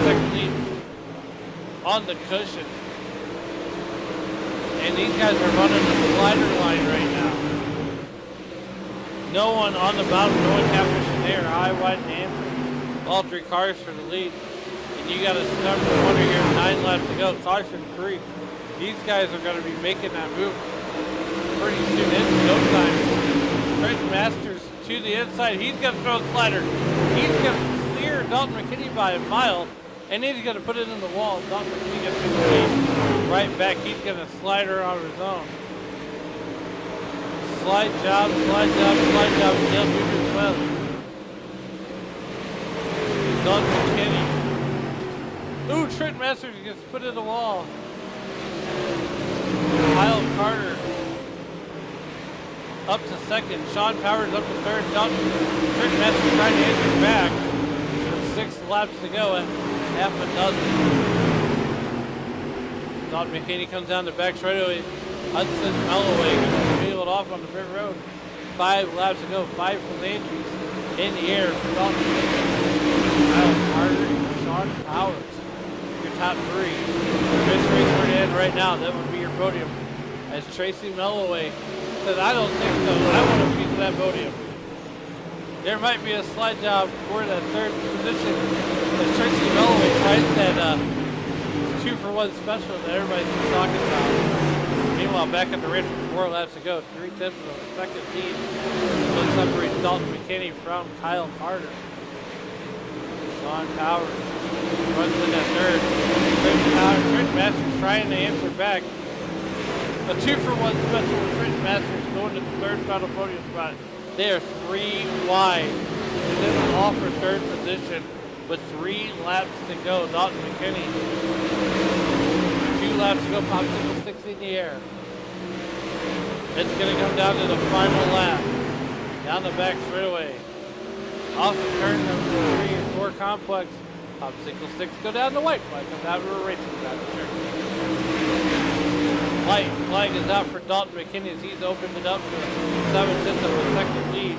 second lead on the cushion. And these guys are running the slider line right now. No one on the bottom, no one catfishing there, high, wide, and amber. All 3 cars for the lead. And you got a number 1 here, 9 laps to go. Caution free. These guys are going to be making that move pretty soon. It's go time. Trenton Masters to the inside. He's going to throw a slider. He's going to clear Dalton McKinney by a mile. And then he's going to put it in the wall. Dalton McKinney gets his lead right back. He's going to slider on his own. Slide job, slide job, slide job. Dale Weaver's well. Trent Masters gets put in the wall. Kyle Carter up to second. Sean Powers up to third. Trent Masters trying to enter back. With 6 laps to go at half a dozen. Don McKinney comes down the back straightaway. Hudson Melloway peeled off on the pit road. 5 laps to go. 5 from Landry's in the air for Dalton. Kyle Carter and Sean Powers. Your top 3. This race we're in right now, that would be your podium. As Tracy Melloway said, I don't think so. I want a piece of that podium. There might be a slide job for that 3rd position as Tracy Melloway tries that 2-for-1 special that everybody's been talking about. Meanwhile, back at the race with 4 laps to go, 3/10 of the second lead. So separates Dalton McKinney from Kyle Carter. Sean Powers runs in at 3rd. Trent Masters trying to answer back. A 2-for-1 special with Trent Masters going to the 3rd final podium spot. They are 3 wide. And then all for 3rd position with 3 laps to go. Dalton McKinney. 2 laps to go. Popsicle sticks in the air. It's going to come down to the final lap. Down the back straightaway. Off the turn number 3 and 4 complex. Popsicle sticks go down the white flag. Comes out of a racing down the turn. White flag is out for Dalton McKinney as he's opened it up to 7/10 of the second lead.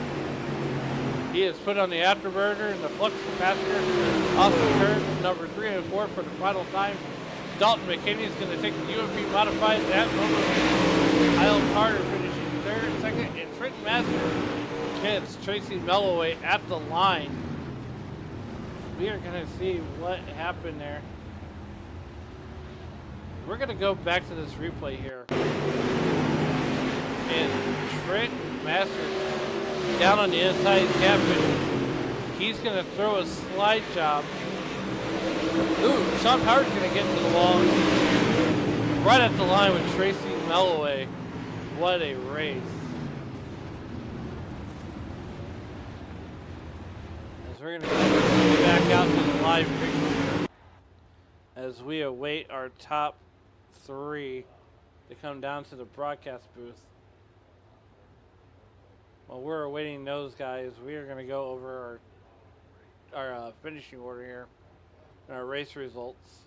He is put on the afterburner and the flux capacitor off the turn number 3 and 4 for the final time. Dalton McKinney is going to take the UMP modified at number. Kyle Carter finishing 3rd, 2nd, and Trent Masters gets Tracy Melloway at the line. We are going to see what happened there. We're going to go back to this replay here. And Trent Masters down on the inside cap finish. He's going to throw a slide job. Ooh, Sean Powers going to get to the wall. Right at the line with Tracy Melloway. What a race. As we're going to go back out to the live picture as we await our top 3 to come down to the broadcast booth. While we're awaiting those guys, we are going to go over our finishing order here and our race results.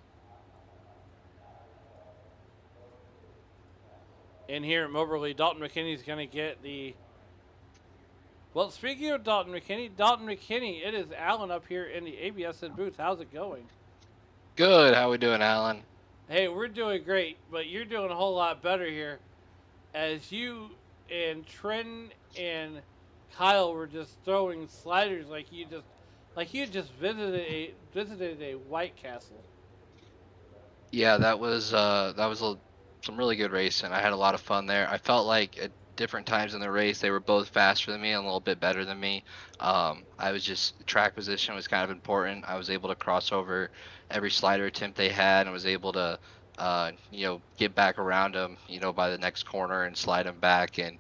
In here at Moberly, Dalton McKinney is going to get the... Well, speaking of Dalton McKinney, it is Alan up here in the ABSN booth. How's it going? Good. How we doing, Alan? Hey, we're doing great, but you're doing a whole lot better here. As you and Trenton and Kyle were just throwing sliders like you just visited a White Castle. Yeah, that was some really good racing. I had a lot of fun there. I felt like at different times in the race they were both faster than me and a little bit better than me. I was just track position was kind of important. I was able to cross over every slider attempt they had and was able to get back around them by the next corner and slide them back. And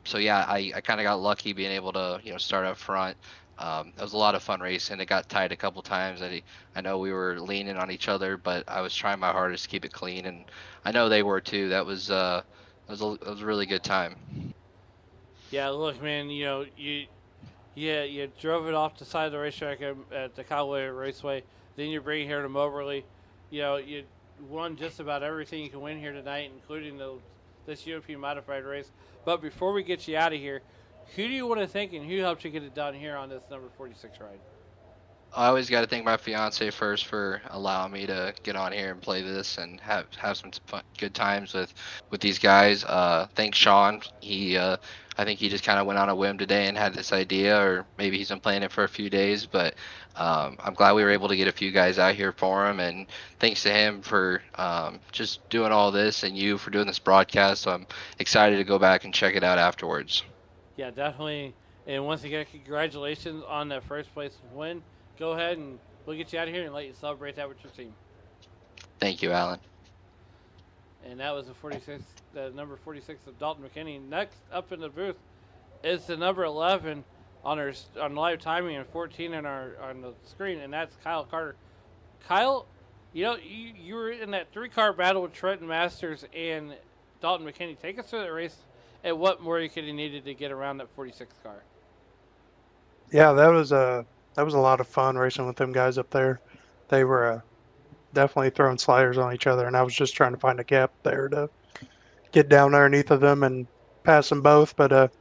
so yeah, I kind of got lucky being able to start up front. It was a lot of fun racing. It got tight a couple times. I know we were leaning on each other, but I was trying my hardest to keep it clean, and I know they were too. That was a really good time. Yeah, look, man, you drove it off the side of the racetrack at the Callaway Raceway. Then you bring it here to Moberly. You won just about everything you can win here tonight, including this UMP modified race. But before we get you out of here, who do you want to thank and who helped you get it done here on this number 46 ride? I always got to thank my fiance first for allowing me to get on here and play this and have some fun, good times with these guys. Thanks Sean. I think he just kind of went on a whim today and had this idea, or maybe he's been playing it for a few days. But I'm glad we were able to get a few guys out here for him, and thanks to him for just doing all this, and you for doing this broadcast. So I'm excited to go back and check it out afterwards. Yeah, definitely. And once again, congratulations on that first place win. Go ahead and we'll get you out of here and let you celebrate that with your team. Thank you, Alan. And that was the number 46 of Dalton McKinney. Next up in the booth is the number 11 on live timing and 14 on the screen, and that's Kyle Carter. Kyle, You were in that three-car battle with Trenton Masters and Dalton McKinney. Take us through that race and what more you could have needed to get around that 46 car. Yeah, that was a lot of fun racing with them guys up there. They were definitely throwing sliders on each other, and I was just trying to find a gap there to get down underneath of them and pass them both. But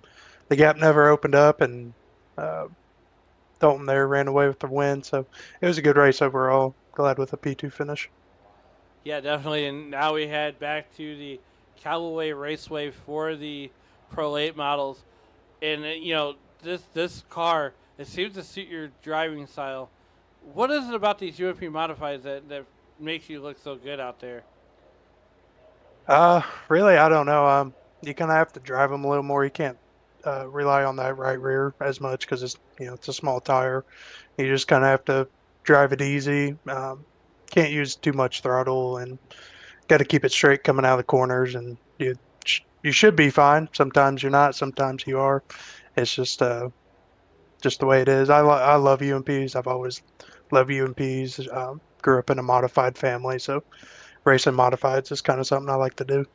the gap never opened up, and uh, Dalton there ran away with the win. So it was a good race overall. Glad with a P2 finish. Yeah, definitely. And now we head back to the Callaway Raceway for the Pro Late models. And this car, it seems to suit your driving style. What is it about these UMP modifieds that makes you look so good out there? Really, I don't know. You kind of have to drive them a little more. You can't rely on that right rear as much because it's a small tire. You just kind of have to drive it easy. Can't use too much throttle and got to keep it straight coming out of the corners. And you should be fine. Sometimes you're not. Sometimes you are. It's just the way it is. I love UMPs. I've always loved UMPs. Grew up in a modified family, so racing modifieds is kind of something I like to do.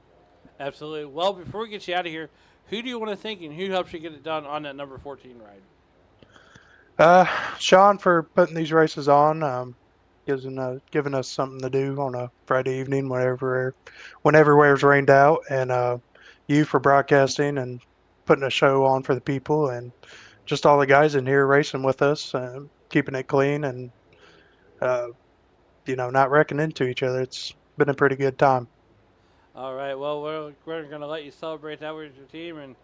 Absolutely. Well, before we get you out of here, who do you want to thank and who helps you get it done on that number 14 ride? Sean for putting these races on, giving us something to do on a Friday evening when everywhere's rained out, and you for broadcasting and putting a show on for the people, and just all the guys in here racing with us, keeping it clean, and uh, not wrecking into each other. It's been a pretty good time. All right. Well, we're going to let you celebrate that with your team, and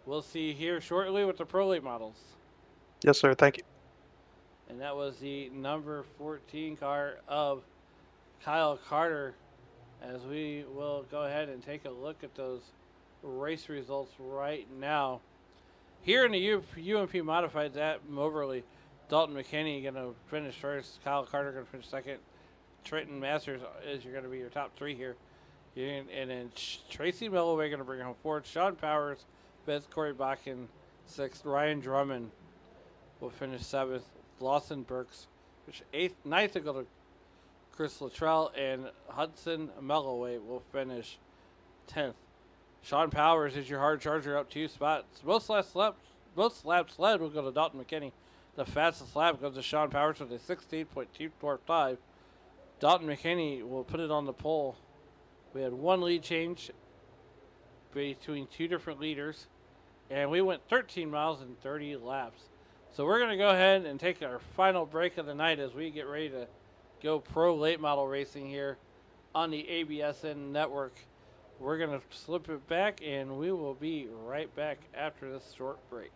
we'll see you here shortly with the Pro Late models. Yes, sir. Thank you. And that was the number 14 car of Kyle Carter. As we will go ahead and take a look at those race results right now. Here in the UMP Modifieds at Moberly, Dalton McKinney going to finish first. Kyle Carter going to finish second. Trenton Masters is going to be your top three here. And then Tracy Melloway going to bring home fourth. Sean Powers fifth. Corey Bakken sixth. Ryan Drummond will finish seventh. Lawson Burks which eighth. Ninth will go to Chris Luttrell. And Hudson Melloway will finish 10th. Sean Powers is your hard charger up 2 spots. Most laps led will go to Dalton McKinney. The fastest lap goes to Sean Powers with a 16.245. Dalton McKinney will put it on the pole. We had one lead change between two different leaders, and we went 13 miles and 30 laps. So we're going to go ahead and take our final break of the night as we get ready to go pro late model racing here on the ABSN network. We're going to slip it back, and we will be right back after this short break.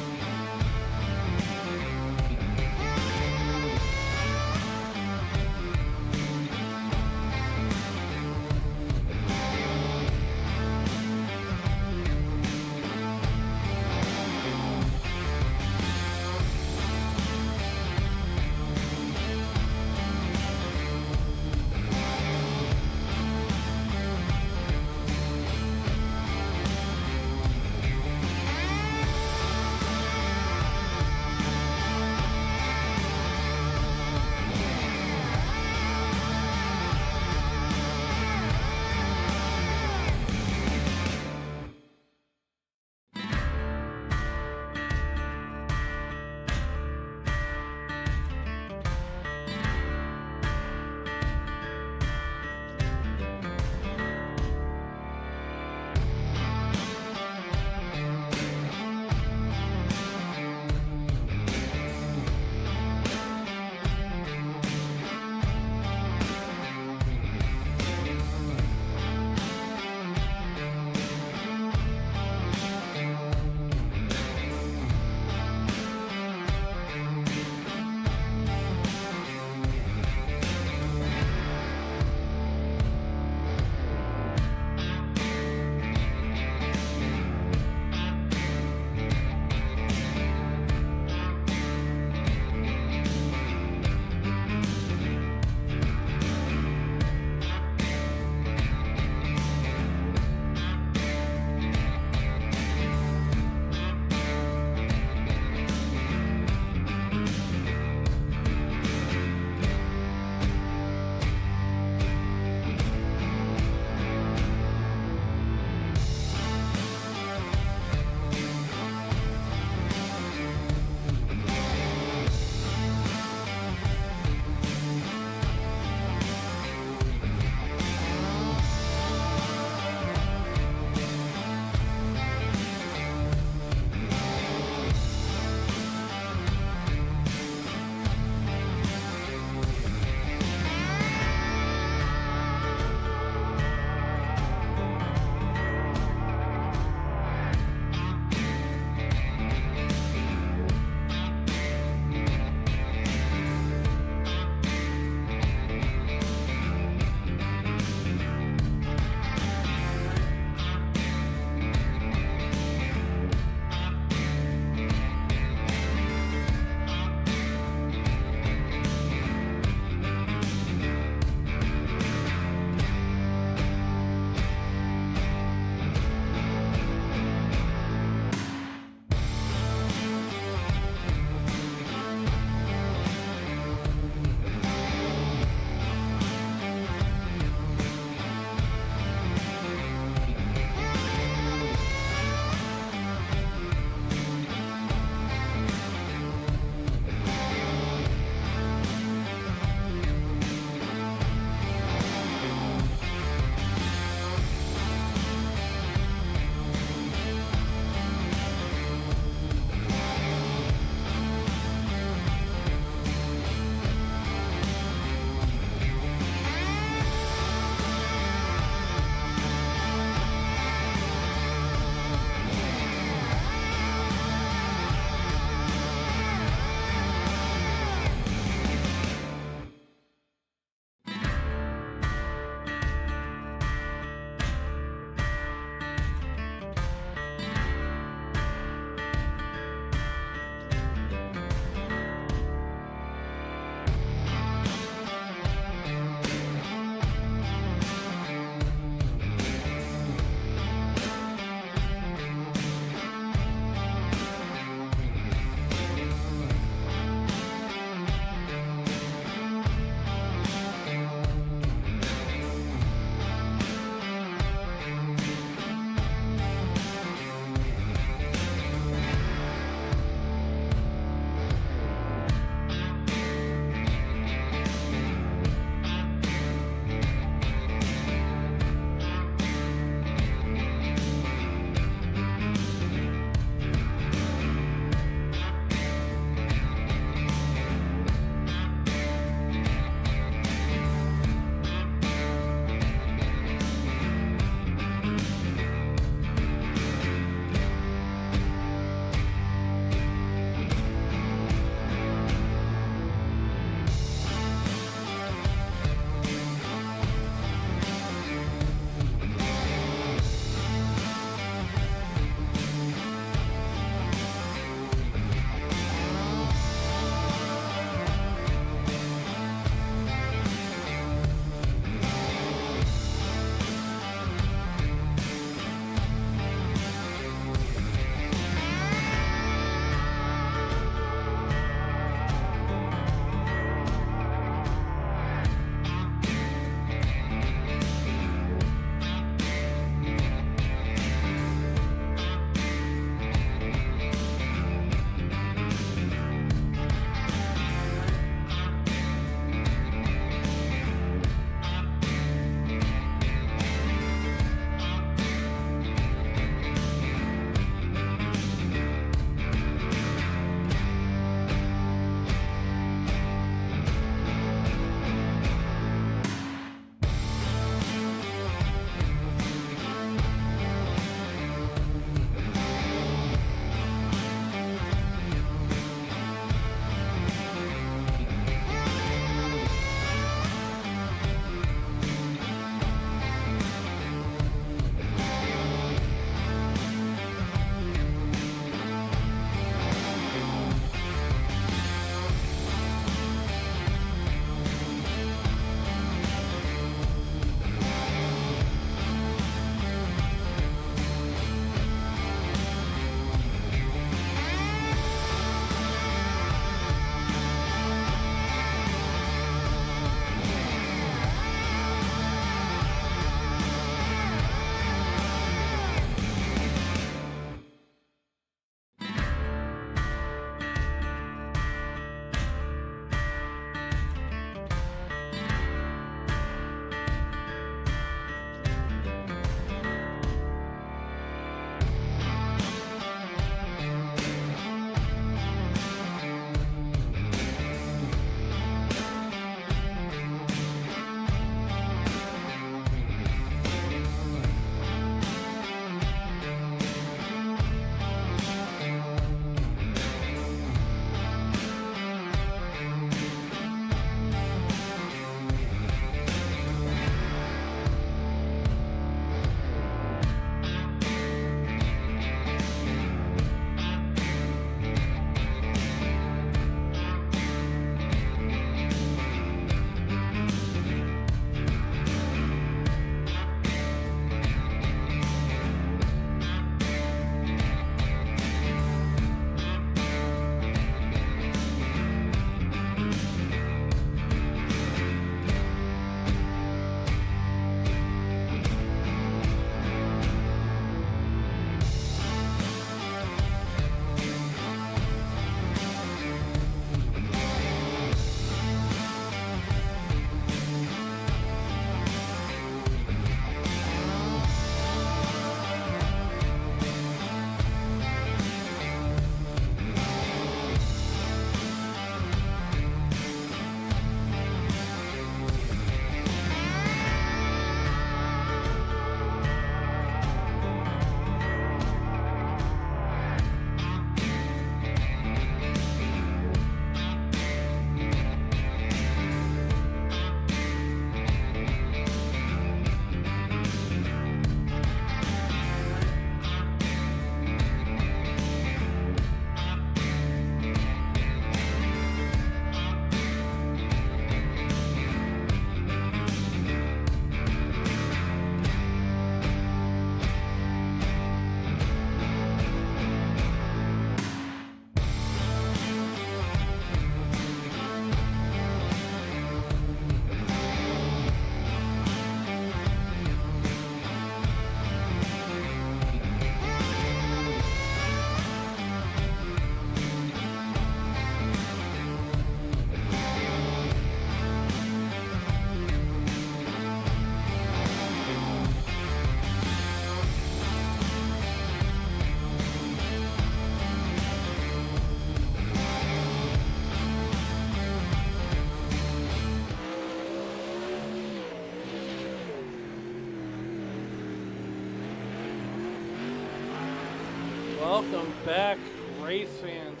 Welcome back, race fans,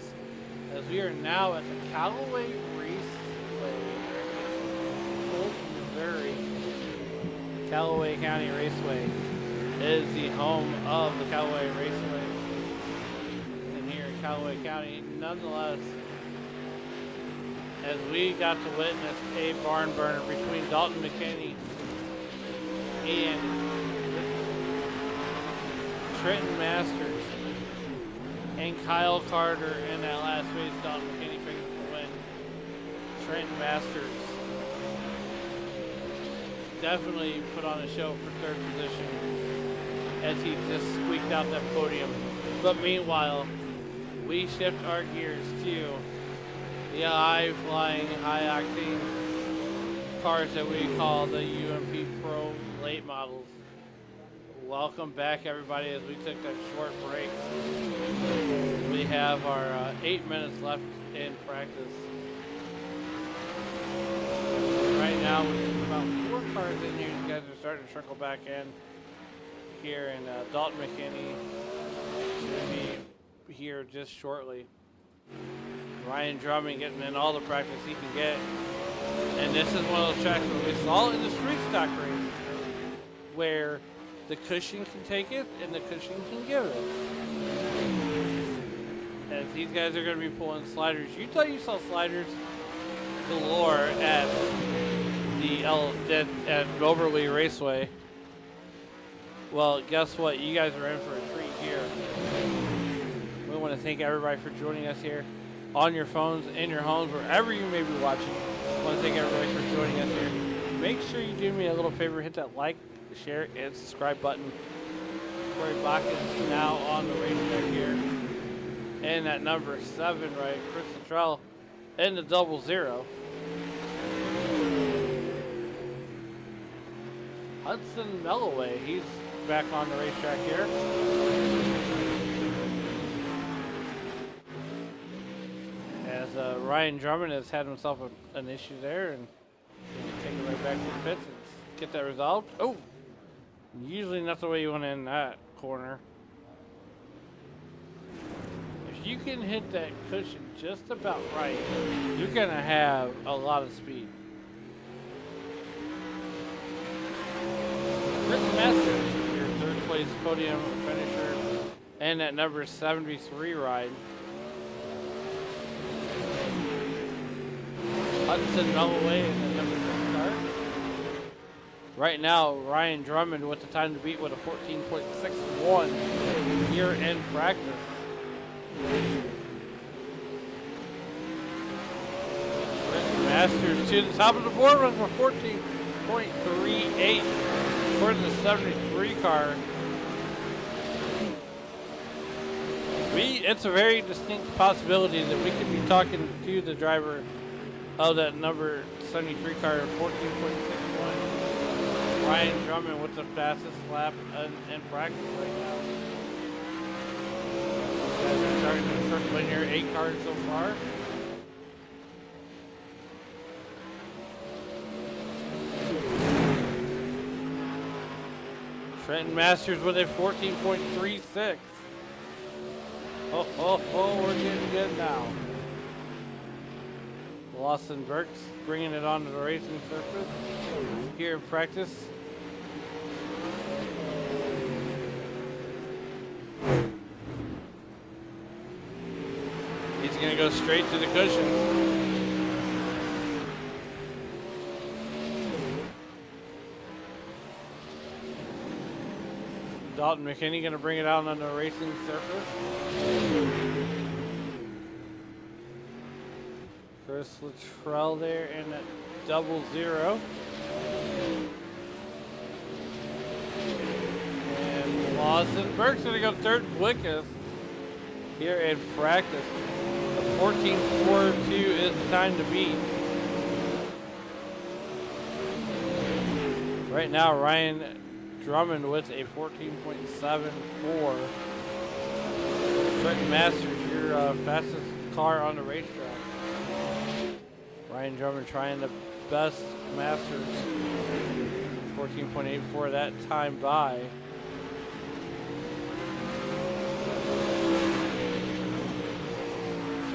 as we are now at the Callaway Raceway, Polk, Missouri. Callaway County Raceway is the home of the Callaway Raceway. And here in Callaway County, nonetheless, as we got to witness a barn burner between Dalton McKinney and Trenton Masters and Kyle Carter in that last race. Dalton McKinney picked up the win. Trenton Masters definitely put on a show for third position as he just squeaked out that podium. But meanwhile, we shift our gears to the high-flying, high-octane cars that we call the UMP Pro late models. Welcome back, everybody, as we took that short break. We have our 8 minutes left in practice. Right now, we're about 4 cars in here. You guys are starting to trickle back in here, and Dalton McKinney should be here just shortly. Ryan Drummond getting in all the practice he can get. And this is one of those tracks where we saw in the street stock race where the cushion can take it and the cushion can give it. As these guys are going to be pulling sliders. You thought you saw sliders galore at the at Moberly Raceway. Well, guess what? You guys are in for a treat here. We want to thank everybody for joining us here on your phones, in your homes, wherever you may be watching. I want to thank everybody for joining us here. Make sure you do me a little favor, hit that like, share, and subscribe button. Corey Bakken now on the racetrack here. And at number 7, right, Chris Luttrell in the 00. Hudson Melloway, he's back on the racetrack here. As Ryan Drummond has had himself an issue there, and take it right back to the pits and get that resolved. Oh, usually not the way you want to end that corner. If you can hit that cushion just about right, you're going to have a lot of speed. Rick Masters, your third place podium finisher, and that number 73 ride. Hudson Melloway in the number 6 car. Right now, Ryan Drummond with the time to beat with a 14.61 here in practice. Masters to the top of the board with a 14.38 for the 73 car. It's a very distinct possibility that we could be talking to the driver of that number 73 car, 14.61. Ryan Drummond with the fastest lap in practice right now. Guys are starting to circle in here, 8 cars so far. Trenton Masters with a 14.36. Oh, we're getting good now. Lawson Burks bringing it onto the racing surface here in practice. He's going to go straight to the cushion. Dalton McKinney going to bring it out on the racing surface. Chris Luttrell there in that 00. And Lawson Burke's going to go third quickest here in practice. The 14.42 is the time to beat. Right now, Ryan Drummond with a 14.74. Trenton Masters, your fastest car on the racetrack. Ryan Drummond trying the best Masters. 14.84 that time by.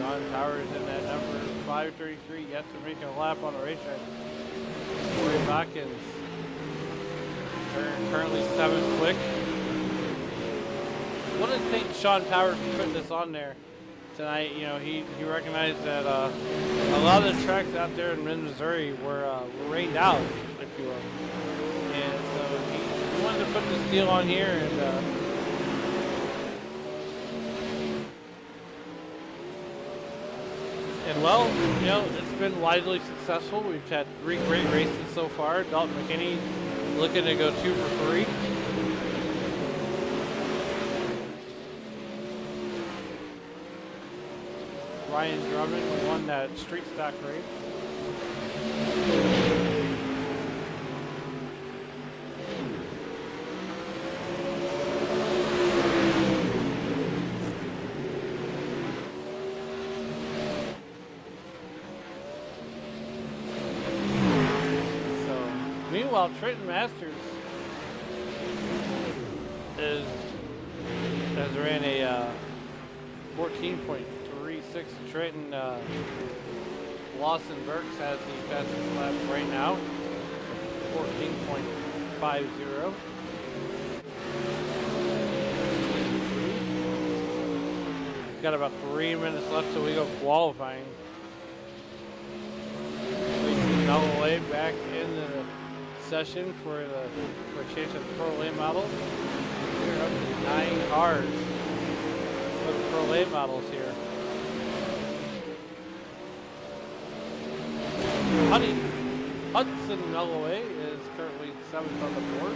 Sean Powers in that number 533 yet to make a lap on the racetrack. Corey Watkins currently 7th quick. What did think Sean Powers for putting this on there tonight? You know, he recognized that a lot of the tracks out there in Missouri were rained out, if you will. And so he wanted to put this deal on here and well, you know, it's been widely successful. We've had 3 great races so far. Dalton McKinney looking to go 2 for 3. Ryan Drummond won that street stock race. Meanwhile, Trenton Masters has ran a 14.36. Trenton Lawson Burks has the fastest lap right now, 14.50. Got about 3 minutes left till we go qualifying. We see Nolloway back in the session for a chance at the Pro Late models. We're up to 9 cars for the Pro Late models here. Hudson Nolloway is currently 7th on the board.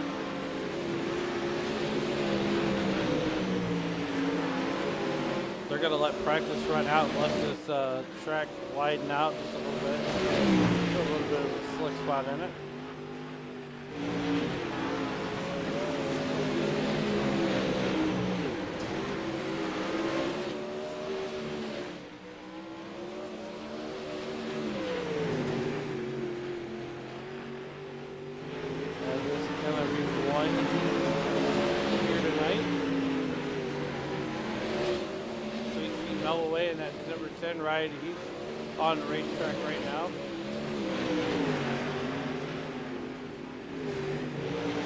They're going to let practice run out and let this track widen out just a little bit. Put a little bit of a slick spot in it. This is going to be one here tonight. So you see Nolloway in that number 10 ride. He's on the racetrack right now.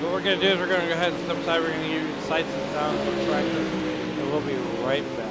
What we're going to do is we're going to go ahead and step aside. We're going to give you the sights and sounds of practice, and we'll be right back.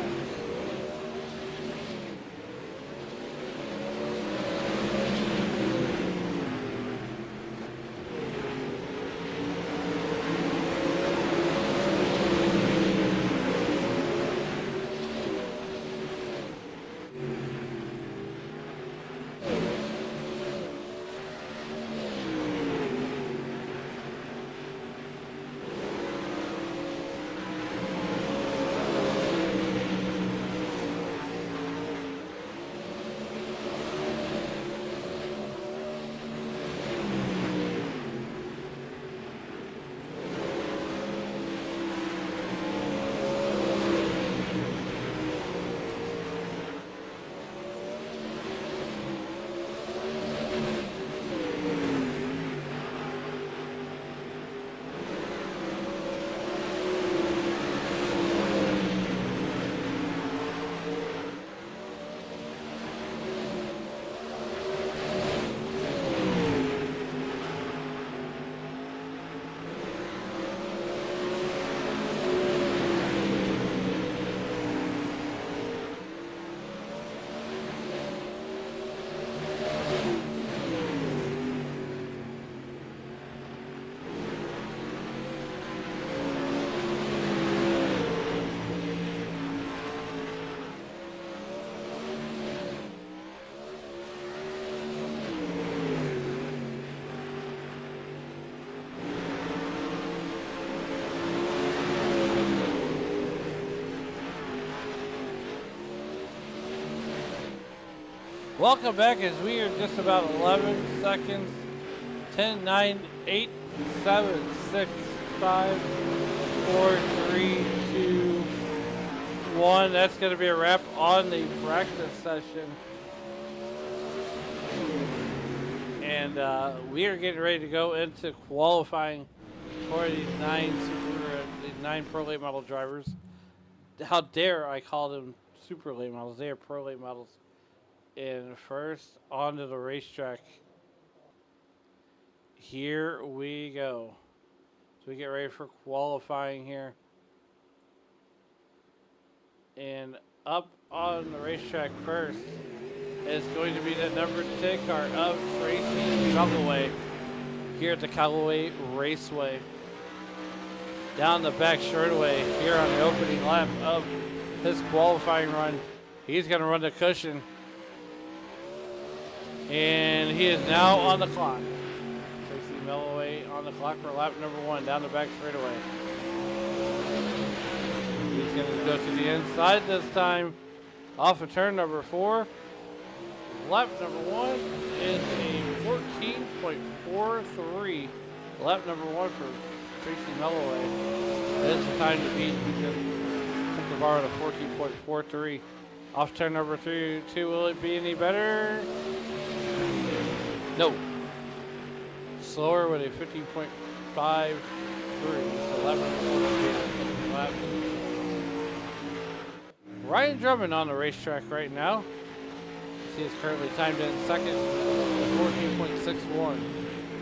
Welcome back as we are just about 11 seconds. 10, 9, 8, 7, 6, 5, 4, 3, 2, 1. That's going to be a wrap on the practice session. And we are getting ready to go into qualifying for these 9 Pro Late Model drivers. How dare I call them super late models. They are pro late models. And first, onto the racetrack. Here we go. So we get ready for qualifying here. And up on the racetrack first is going to be the number 10 car of Tracy Callaway here at the Callaway Raceway. Down the back straightaway here on the opening lap of his qualifying run. He's going to run the cushion. And he is now on the clock. Tracy Melloway on the clock for lap number 1 down the back straightaway. He's going to go to the inside this time off of turn number 4. Lap number 1 is a 14.43. Lap number 1 for Tracy Melloway. That's the time to beat. He's going to take the bar at a 14.43. Off turn number 2, will it be any better? No. Slower with a 15.53. So lap number 4 lap. Ryan Drummond on the racetrack right now. He is currently timed in second, 14.61.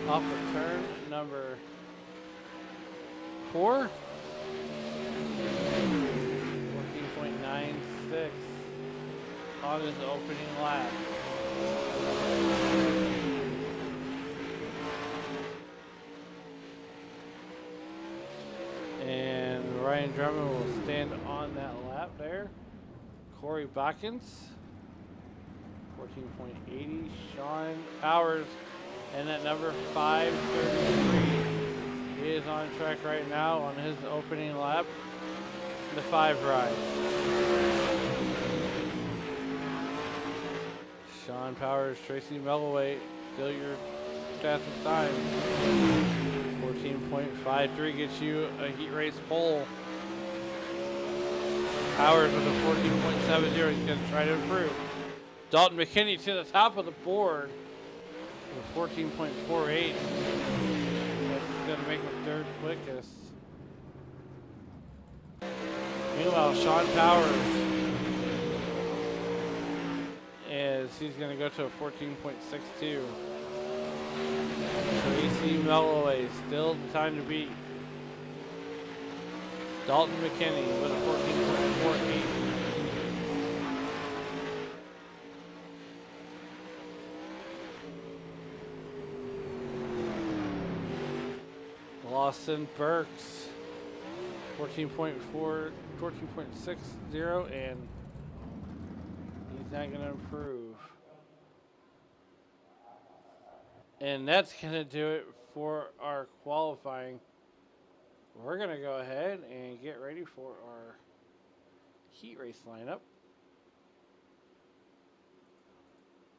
Off of turn number 4. 14.96 on his opening lap. And Ryan Drummond will stand on that lap there. Corey Bakkens, 14.80. Sean Powers, and at number 533. He is on track right now on his opening lap. The 5 ride. Sean Powers, Tracy Melloway, still your fastest time. 14.53 gets you a heat race pole. Powers with a 14.70. He's going to try to improve. Dalton McKinney to the top of the board with 14.48. That's going to make him third quickest. Meanwhile, Sean Powers, he's going to go to a 14.62. Tracy Melloway, still the time to beat. Dalton McKinney with a 14.48. Lawson Burks, 14.60, and he's not going to improve. And that's going to do it for our qualifying. We're going to go ahead and get ready for our heat race lineup.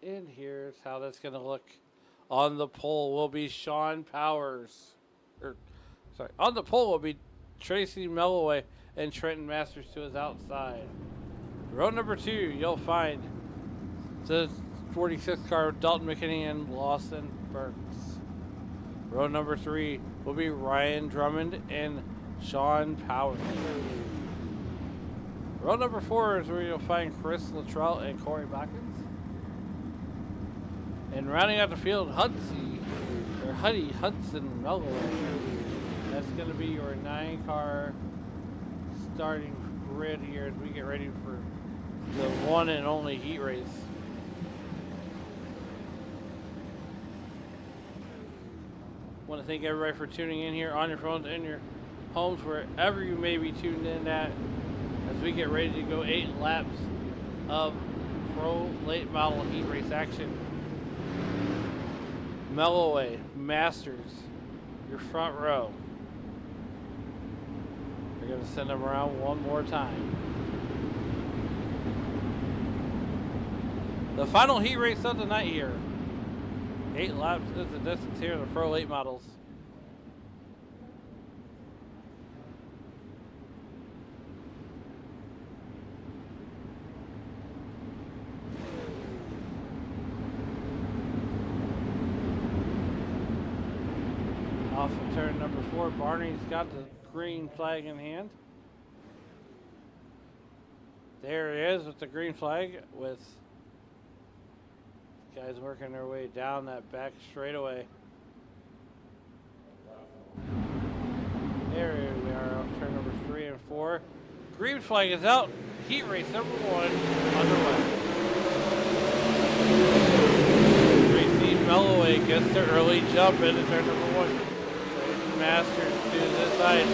And here's how that's going to look. On the pole will be Sean Powers. On the pole will be Tracy Melloway and Trenton Masters to his outside. Row number 2, you'll find the 46th car, Dalton McKinney and Lawson Burks. Row number 3 will be Ryan Drummond and Sean Powers. Row number 4 is where you'll find Chris Luttrell and Corey Bakkens. And rounding out the field, Hudson Melloway. That's going to be your 9-car starting grid here as we get ready for the one and only heat race. Want to thank everybody for tuning in here on your phones, in your homes, wherever you may be tuned in at, as we get ready to go 8 laps of pro late model heat race action. Melloway, Masters, your front row. We're going to send them around one more time. The final heat race of the night here. 8 laps is the distance here in the Pro late models. Off of turn number 4, Barney's got the green flag in hand. There he is with the green flag with guys working their way down that back straightaway. There we are off turn number 3 and 4. Green flag is out. Heat race number 1 underway. Tracy Melloway gets the early jump into turn number 1. Tracy Masters to this side.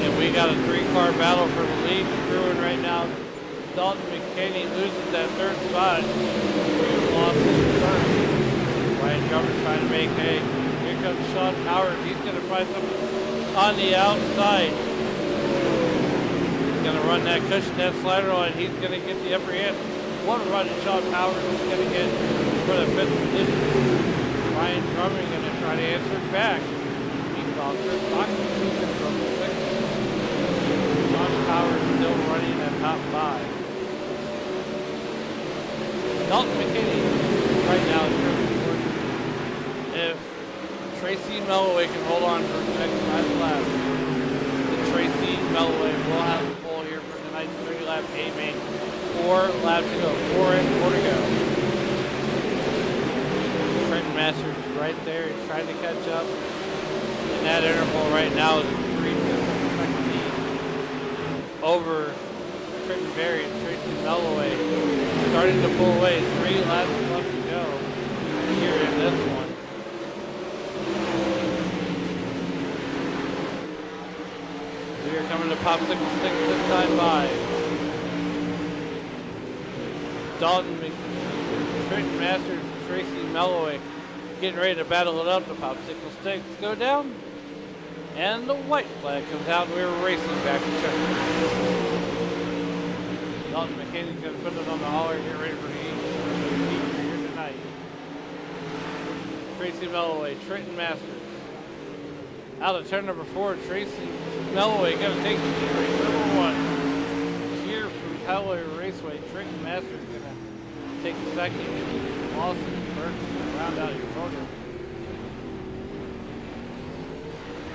And we got a 3-car battle for the lead brewing right now. Dalton McKinney loses that 3rd spot. Lost his first. Ryan Drummond's trying to make hay. Here comes Sean Howard. He's going to find something on the outside. He's going to run that cushion, that slider on. He's going to get the upper hand. What a run Sean Howard is going to get for the 5th position. Ryan Drummond going to try to answer it back. Meanwhile, Chris Boxer from the 6th. Sean Howard still running at top 5. Dalton McKinney right now is really important. If Tracy Melloway can hold on for the next 5 laps, then Tracy Melloway will have the pole here for tonight's 30-lap A main. 4 laps to go. 4 and 4 to go. Trenton Masters is right there. He's trying to catch up. And that interval right now is 3 second lead over Trenton Berry and Tracy Melloway. Starting to pull away. 3 laps left to go here in this one. We are coming to Popsicle Stick this time by. Dalton Trenton Masters and Tracy Melloway getting ready to battle it up. The Popsicle Sticks go down. And the white flag comes out. We're racing back to check. Dalton McKinney's going to put it on the hauler, get ready for the heat here tonight. Tracy Melloway, Trenton Masters. Out of turn number 4, Tracy Melloway going to take the heat race number 1. Here from Callaway Raceway, Trenton Masters going to take the second. Lawson Burke to round out your podium.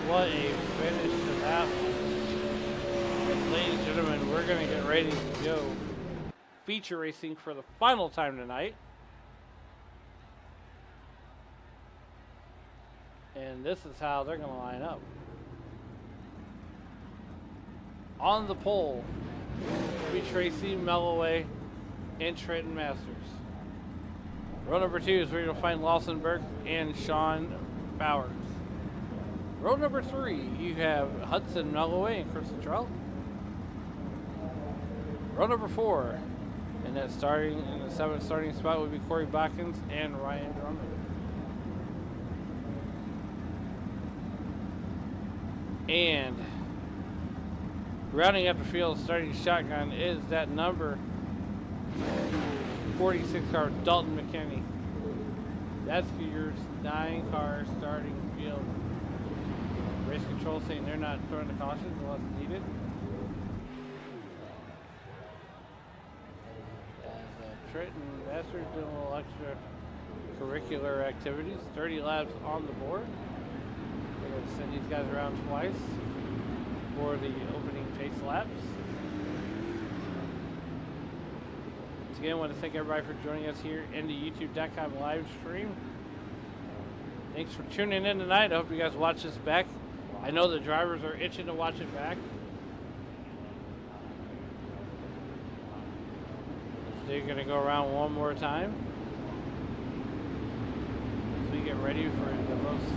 What a finish to that one. Ladies and gentlemen, we're going to get ready to go feature racing for the final time tonight. And this is how they're going to line up. On the pole will be Tracy Melloway and Trenton Masters. Row number 2 is where you'll find Lawson Burke and Sean Bowers. Row number 3, you have Hudson Melloway and Chris Luttrell. Row number 4, and that starting in the 7th starting spot would be Corey Botkins and Ryan Drummond. And rounding up the field, starting shotgun is that number 46 car, Dalton McKinney. That's your 9-car starting field. Race control saying they're not throwing the cautions unless needed. Trenton Masters doing a little extra curricular activities. 30 laps on the board. We're going to send these guys around twice for the opening pace laps. Once again, I want to thank everybody for joining us here in the YouTube.com live stream. Thanks for tuning in tonight. I hope you guys watch this back. I know the drivers are itching to watch it back. They're going to go around one more time as we get ready for the most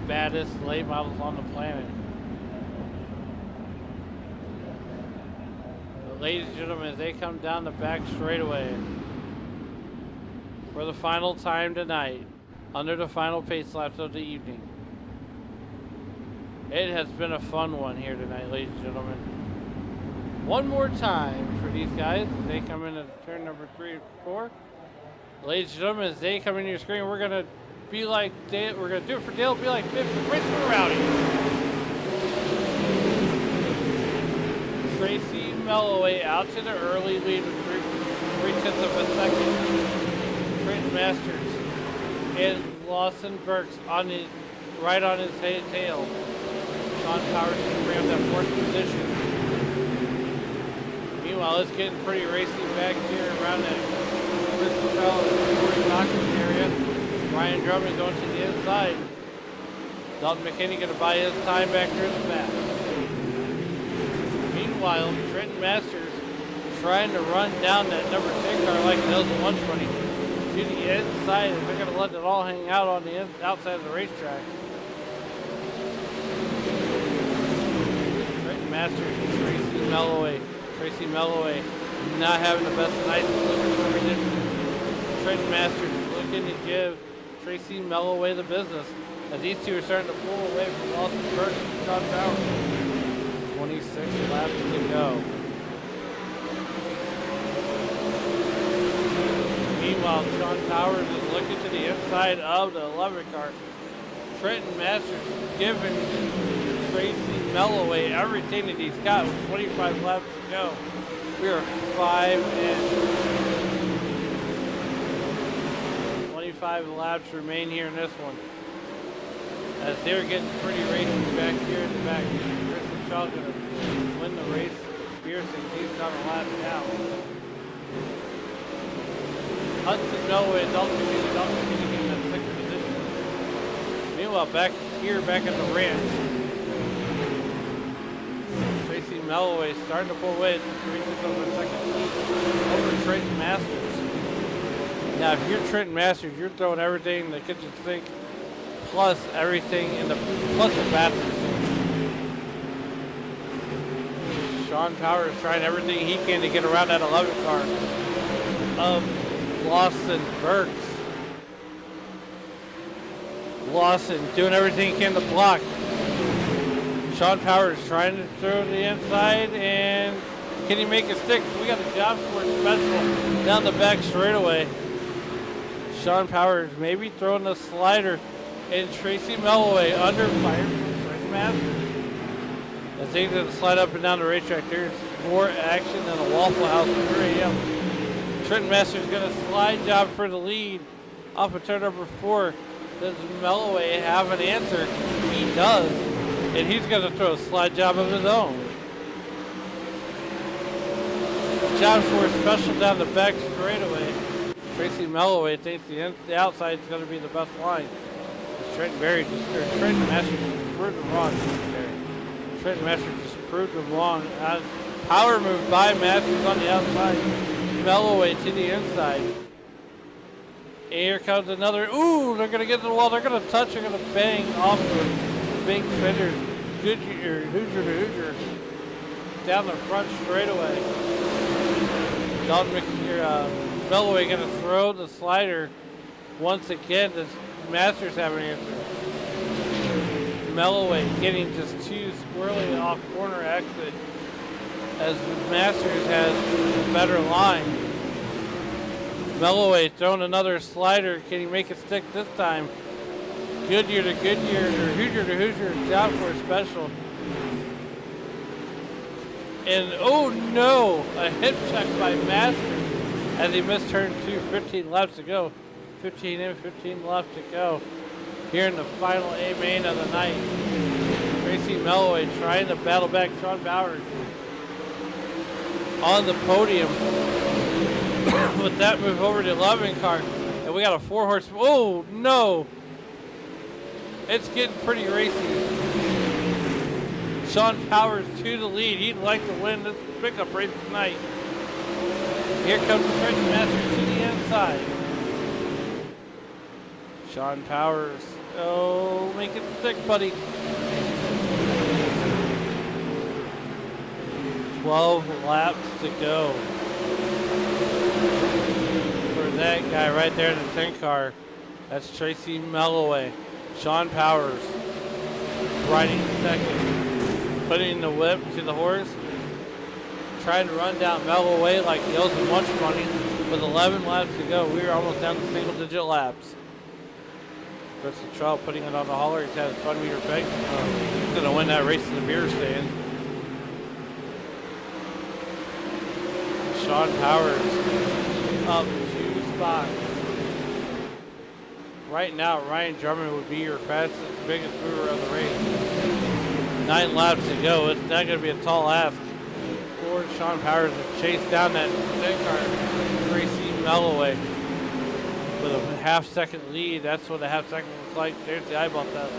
baddest late models on the planet. But ladies and gentlemen, as they come down the back straightaway for the final time tonight, under the final pace laps of the evening. It has been a fun one here tonight, ladies and gentlemen. One more time for these guys. They come in at turn number 3 and 4. Ladies and gentlemen, as they come into your screen, we're gonna be like Dale. We're gonna do it for Dale. Be like this. Race for Rowdy. Tracy Melloway out to the early lead with 3/10 of a second. Trenton Masters and Lawson Burks on his right on his tail. Sean Powers can bring up that 4th position. Meanwhile, it's getting pretty racy back here around that Crystal Trail area. Ryan Drummond going to the inside. Dalton McKinney going to buy his time back here in the back. Meanwhile, Trenton Masters trying to run down that number 10 car like it was a lunch money to the inside, and they're going to let it all hang out on the outside of the racetrack. Trenton Masters and Tracy Melloway not having the best night. Trenton Masters looking to give Tracy Melloway the business, as these two are starting to pull away from Austin Burke and Sean Powers. 26 laps to go. Meanwhile, Sean Powers is looking to the inside of the 11 car. Trenton Masters giving Tracy Melloway everything that he's got with 25 laps to go. We are 25 laps remain here in this one. As they're getting pretty racy back here in the back. Kristen Shaw going to win the race. Pearson, he's on a lap now. Hudson Melloway is also getting in that 6th position. Meanwhile, back here, back at the ranch, Tracy Melloway starting to pull away. Tracy's over the second seat over Trenton Masters. Now, if you're Trenton Masters, you're throwing everything in the kitchen sink, plus everything in the bathroom. Sean Powers trying everything he can to get around that 11 car of Lawson Burks. Lawson doing everything he can to block. Sean Powers trying to throw the inside, and can he make it stick? We got a job for it special down the back straightaway. Sean Powers maybe throwing the slider, and Tracy Melloway under fire from Trenton Masters. As they going to slide up and down the racetrack, there's more action than a Waffle House at 3 a.m. Trenton Masters going to slide job for the lead off of turn number 4. Does Melloway have an answer? He does, and he's going to throw a slide job of his own. Job for a special down the back straightaway. Tracy Melloway thinks the outside is going to be the best line. Trenton Masters just proved him wrong. Trenton Masters just proved him wrong. Power move by Masters on the outside. Melloway to the inside. And here comes another. Ooh, they're going to get to the wall. They're going to touch. They're going to bang off the big fenders. Hoosier to Hoosier. Down the front straightaway. Dalton Melloway going to throw the slider once again. Does Masters have an answer? Melloway getting just too squirrely off corner exit as Masters has a better line. Melloway throwing another slider. Can he make it stick this time? Goodyear to Goodyear, or Hoosier to Hoosier, down for a special. And oh no, a hip check by Masters as he missed turn 2, 15 laps to go. 15 in, 15 left to go. Here in the final A main of the night. Tracy Melloway trying to battle back Sean Powers on the podium. With that move over to 11 car. And we got a 4-horse. Oh no! It's getting pretty racy. Sean Powers to the lead. He'd like to win this pickup race tonight. Here comes the Trenton Masters to the inside. Sean Powers. Oh, make it stick, buddy. 12 laps to go. For that guy right there in the 10 car. That's Tracy Melloway. Sean Powers riding second. Putting the whip to the horse. Trying to run down Melloway like he owes him lunch money. With 11 laps to go, we are almost down to single-digit laps. Crystal Trail putting it on the hauler. He's had a 5-meter peg. He's going to win that race in the beer stand. Sean Powers up 2 spots. Right now, Ryan Drummond would be your fastest, biggest mover of the race. 9 laps to go. It's not going to be a tall ask for Sean Powers to chase down that car, Tracy Melloway, with a half-second lead. That's what a half-second looks like. There's the eyeball test.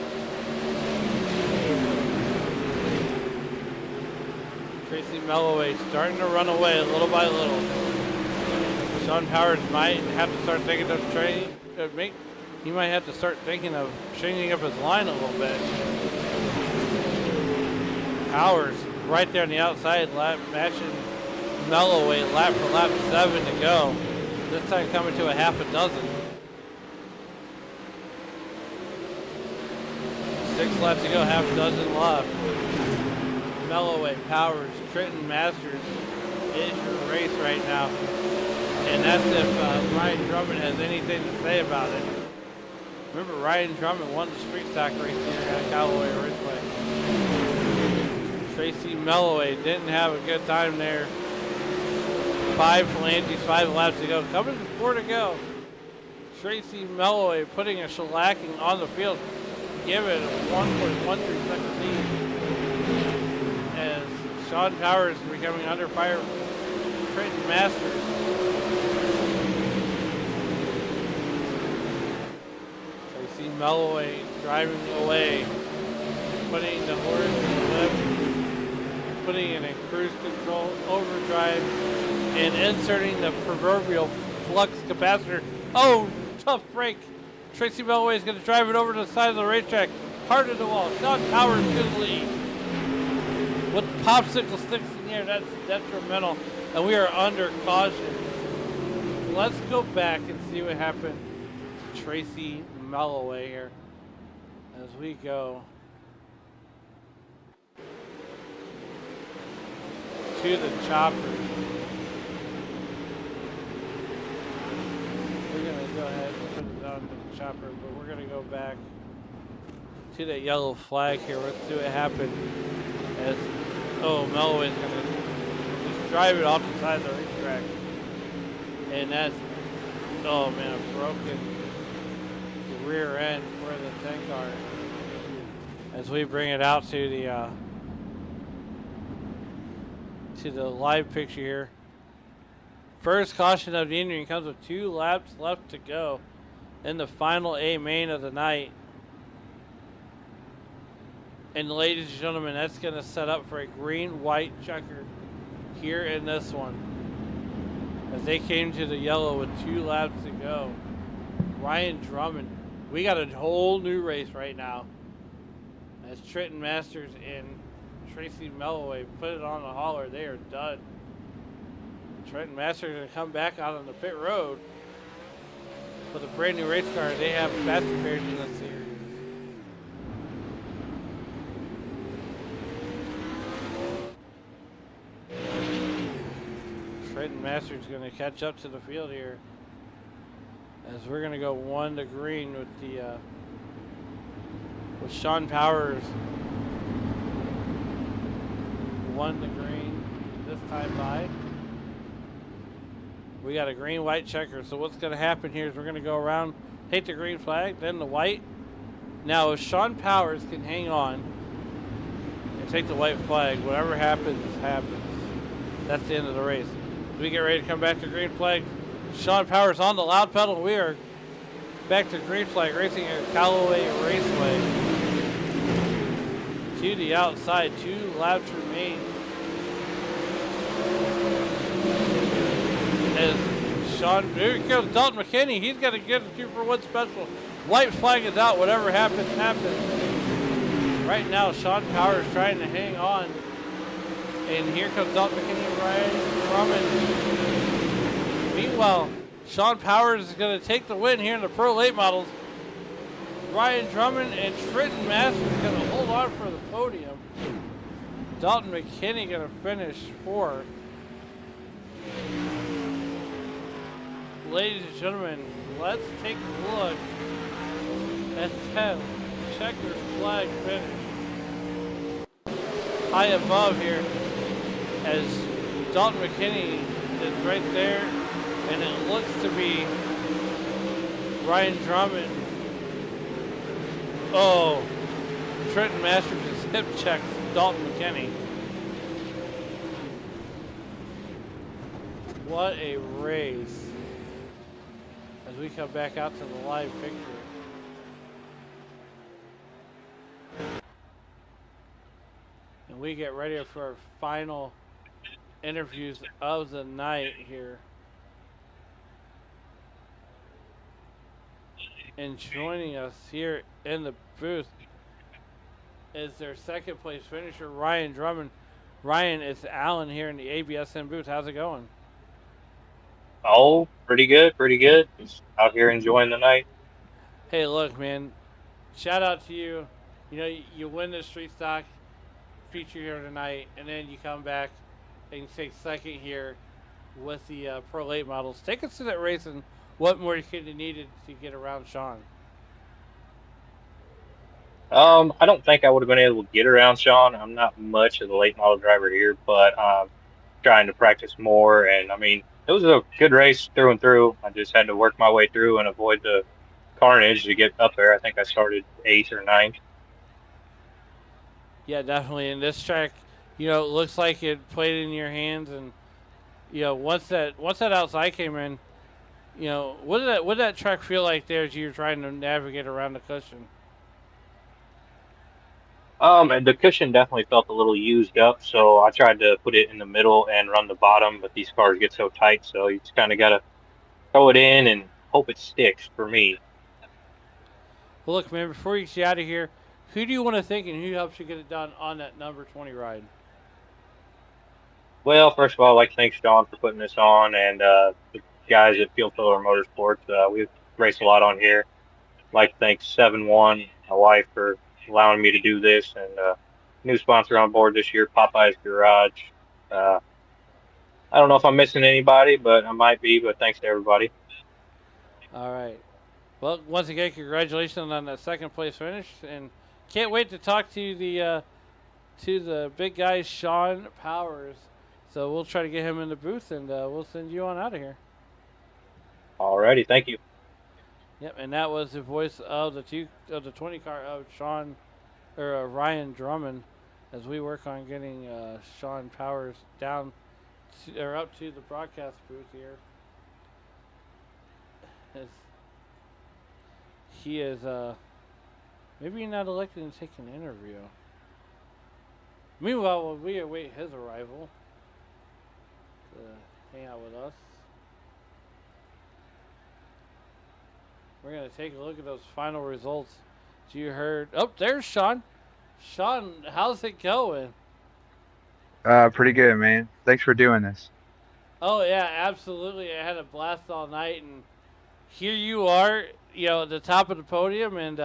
Tracy Melloway starting to run away little by little. Sean Powers might have to start thinking of he might have to start thinking of changing up his line a little bit. Powers right there on the outside, matching Melloway lap for lap 7 to go. This time coming to a half a dozen. 6 laps to go, half a dozen left. Melloway, Powers, Trenton, Masters is your race right now. And that's if Ryan Drummond has anything to say about it. Remember, Ryan Drummond won the street stock race here at Callaway Raceway. Tracy Melloway didn't have a good time there. 5 Flanges, 5 laps to go. Coming to 4 to go. Tracy Melloway putting a shellacking on the field. Give it a 1.13 second lead. As Sean Powers is becoming under fire. Trenton Masters. Tracy Melloway driving away. Putting the horse in the lip. Putting it in cruise control, overdrive, and inserting the proverbial flux capacitor. Oh, tough break. Tracy Melloway is going to drive it over to the side of the racetrack. Hard to the wall. Sean Powers good lead. With popsicle sticks in the air, that's detrimental. And we are under caution. Let's go back and see what happened to Tracy Melloway here as we go to the chopper. We're going to go ahead and put it on the chopper, but we're going to go back to that yellow flag here. Let's see what happened. As Melloway's going to just drive it off the side of the racetrack. And that's, oh man, a broken rear end for the 10 car. As we bring it out to the live picture here. First caution of the evening comes with 2 laps left to go in the final A main of the night. And ladies and gentlemen, that's going to set up for a green-white checker here in this one. As they came to the yellow with 2 laps to go. Ryan Drummond, we got a whole new race right now. As Trenton Masters and Tracy Melloway put it on the hauler, they are done. Trenton Masters are going to come back out on the pit road with a brand new race car. They have fast appearance in this series. Trenton Masters is going to catch up to the field here as we're going to go 1 to green with the with Sean Powers 1 to green this time by. We got a green-white checker. So what's going to happen here is we're going to go around, take the green flag, then the white. Now, if Sean Powers can hang on and take the white flag, whatever happens, happens. That's the end of the race. We get ready to come back to green flag. Sean Powers on the loud pedal. We are back to green flag racing at Callaway Raceway. To the outside, 2 laps remain. As here comes Dalton McKinney. He's got to get a 2-for-1 special. White flag is out. Whatever happens, happens. Right now, Sean Powers trying to hang on. And here comes Dalton McKinney, Ryan Drummond. Meanwhile, Sean Powers is going to take the win here in the Pro Late Models. Ryan Drummond and Trenton Masters are going to hold on for the podium. Dalton McKinney going to finish 4th. Ladies and gentlemen, let's take a look at that checker flag finish. High above here as Dalton McKinney is right there, and it looks to be Ryan Drummond. Oh, Trenton Masters just hip checks Dalton McKinney. what a race. As we come back out to the live picture. And we get ready for our final interviews of the night here. And joining us here in the booth is their second place finisher, Ryan Drummond. Ryan, it's Alan here in the ABSN booth. How's it going? Oh, pretty good, pretty good. Just out here enjoying the night. Hey, look, man. Shout out to you. You know, you win the street stock feature here tonight, and then you come back and take second here with the Pro Late models. Take us to that race and what more you could have needed to get around Sean. I don't think I would have been able to get around Sean. I'm not much of the late model driver here, but trying to practice more. And I mean, it was a good race through and through. I just had to work my way through and avoid the carnage to get up there. I think I started 8th or 9th. Yeah, definitely. And this track, you know, it looks like it played in your hands. And you know, once that outside came in, you know, what did that track feel like there as you were trying to navigate around the cushion? And the cushion definitely felt a little used up, so I tried to put it in the middle and run the bottom, but these cars get so tight, so you just kind of got to throw it in and hope it sticks for me. Well, look, man, before you get out of here, who do you want to thank and who helps you get it done on that number 20 ride? Well, first of all, I'd like to thank Sean for putting this on and the guys at Field Filler Motorsports. We race a lot on here. I'd like to thank 7-1, my wife, for allowing me to do this, and new sponsor on board this year, Popeye's Garage. Uh, I don't know if I'm missing anybody, but I might be, but thanks to everybody. All right. Well, once again, congratulations on that second place finish, and can't wait to talk to the big guy, Sean Powers. So we'll try to get him in the booth, and we'll send you on out of here. Alrighty, thank you. Yep, and that was the voice of the 20 car of Ryan Drummond, as we work on getting Sean Powers down or up to the broadcast booth here. As he is maybe not elected to take an interview. Meanwhile, we await his arrival to hang out with us. We're going to take a look at those final results. You heard. Oh, there's Sean. Sean, how's it going? Pretty good, man. Thanks for doing this. Oh, yeah, absolutely. I had a blast all night, and here you are, you know, at the top of the podium. And,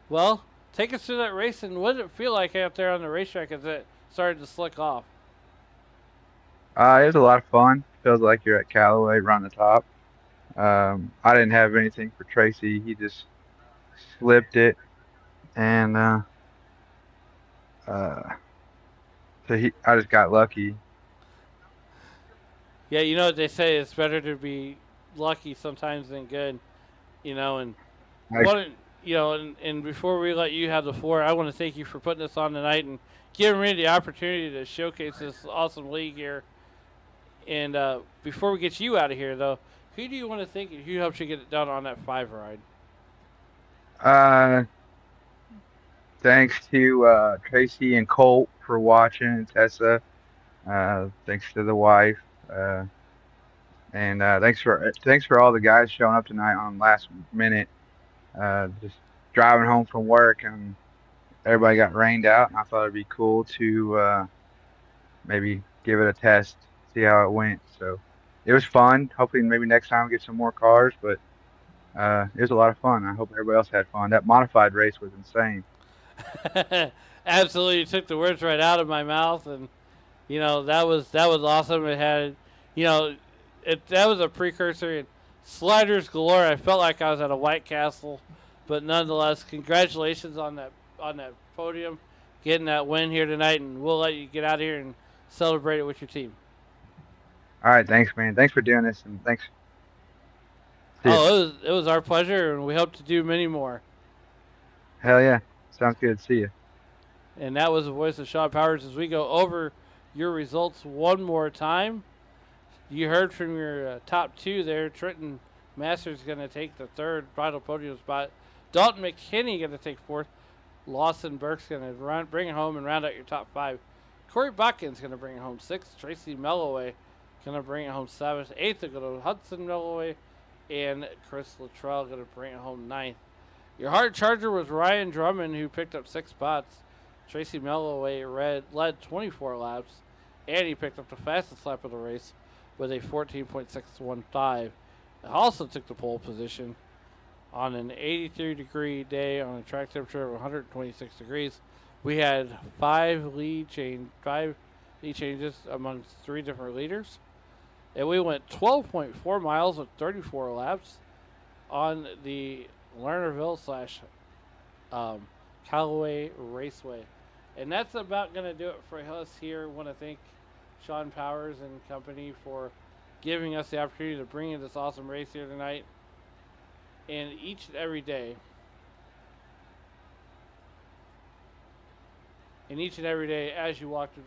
well, take us through that race, and what did it feel like out there on the racetrack as it started to slick off? It was a lot of fun. Feels like you're at Callaway, run the top. I didn't have anything for Tracy. He just slipped it, and I just got lucky. Yeah, you know what they say, it's better to be lucky sometimes than good, you know, and and before we let you have the floor, I want to thank you for putting this on tonight and giving me the opportunity to showcase this awesome league here. And before we get you out of here, though, who do you want to thank and who helps you get it done on that 5 ride? Thanks to Tracy and Colt for watching, and Tessa. Thanks to the wife, and thanks for all the guys showing up tonight on last minute. Just driving home from work, and everybody got rained out, and I thought it'd be cool to maybe give it a test, see how it went. So it was fun. Hopefully, maybe next time we get some more cars, but it was a lot of fun. I hope everybody else had fun. That modified race was insane. Absolutely, you took the words right out of my mouth, and you know that was awesome. It had, you know, that was a precursor and sliders galore. I felt like I was at a White Castle, but nonetheless, congratulations on that podium, getting that win here tonight, and we'll let you get out of here and celebrate it with your team. All right, thanks, man. Thanks for doing this, and thanks. Oh, it was our pleasure, and we hope to do many more. Hell yeah. Sounds good. See you. And that was the voice of Sean Powers as we go over your results one more time. You heard from your top two there. Trenton Masters going to take the third final podium spot. Dalton McKinney going to take fourth. Lawson Burke's going to bring it home and round out your top five. Corey Buckins going to bring it home sixth. Tracy Melloway going to bring it home seventh. Eighth will go to Hudson Melloway. And Chris Luttrell going to bring it home ninth. Your hard charger was Ryan Drummond, who picked up 6 spots. Tracy Melloway led 24 laps, and he picked up the fastest lap of the race with a 14.615. He also took the pole position on an 83-degree day on a track temperature of 126 degrees. We had 5 lead changes amongst 3 different leaders. And we went 12.4 miles with 34 laps on the Lernerville / Callaway Raceway. And that's about going to do it for us here. I want to thank Sean Powers and company for giving us the opportunity to bring in this awesome race here tonight. And each and every day, as you walk through the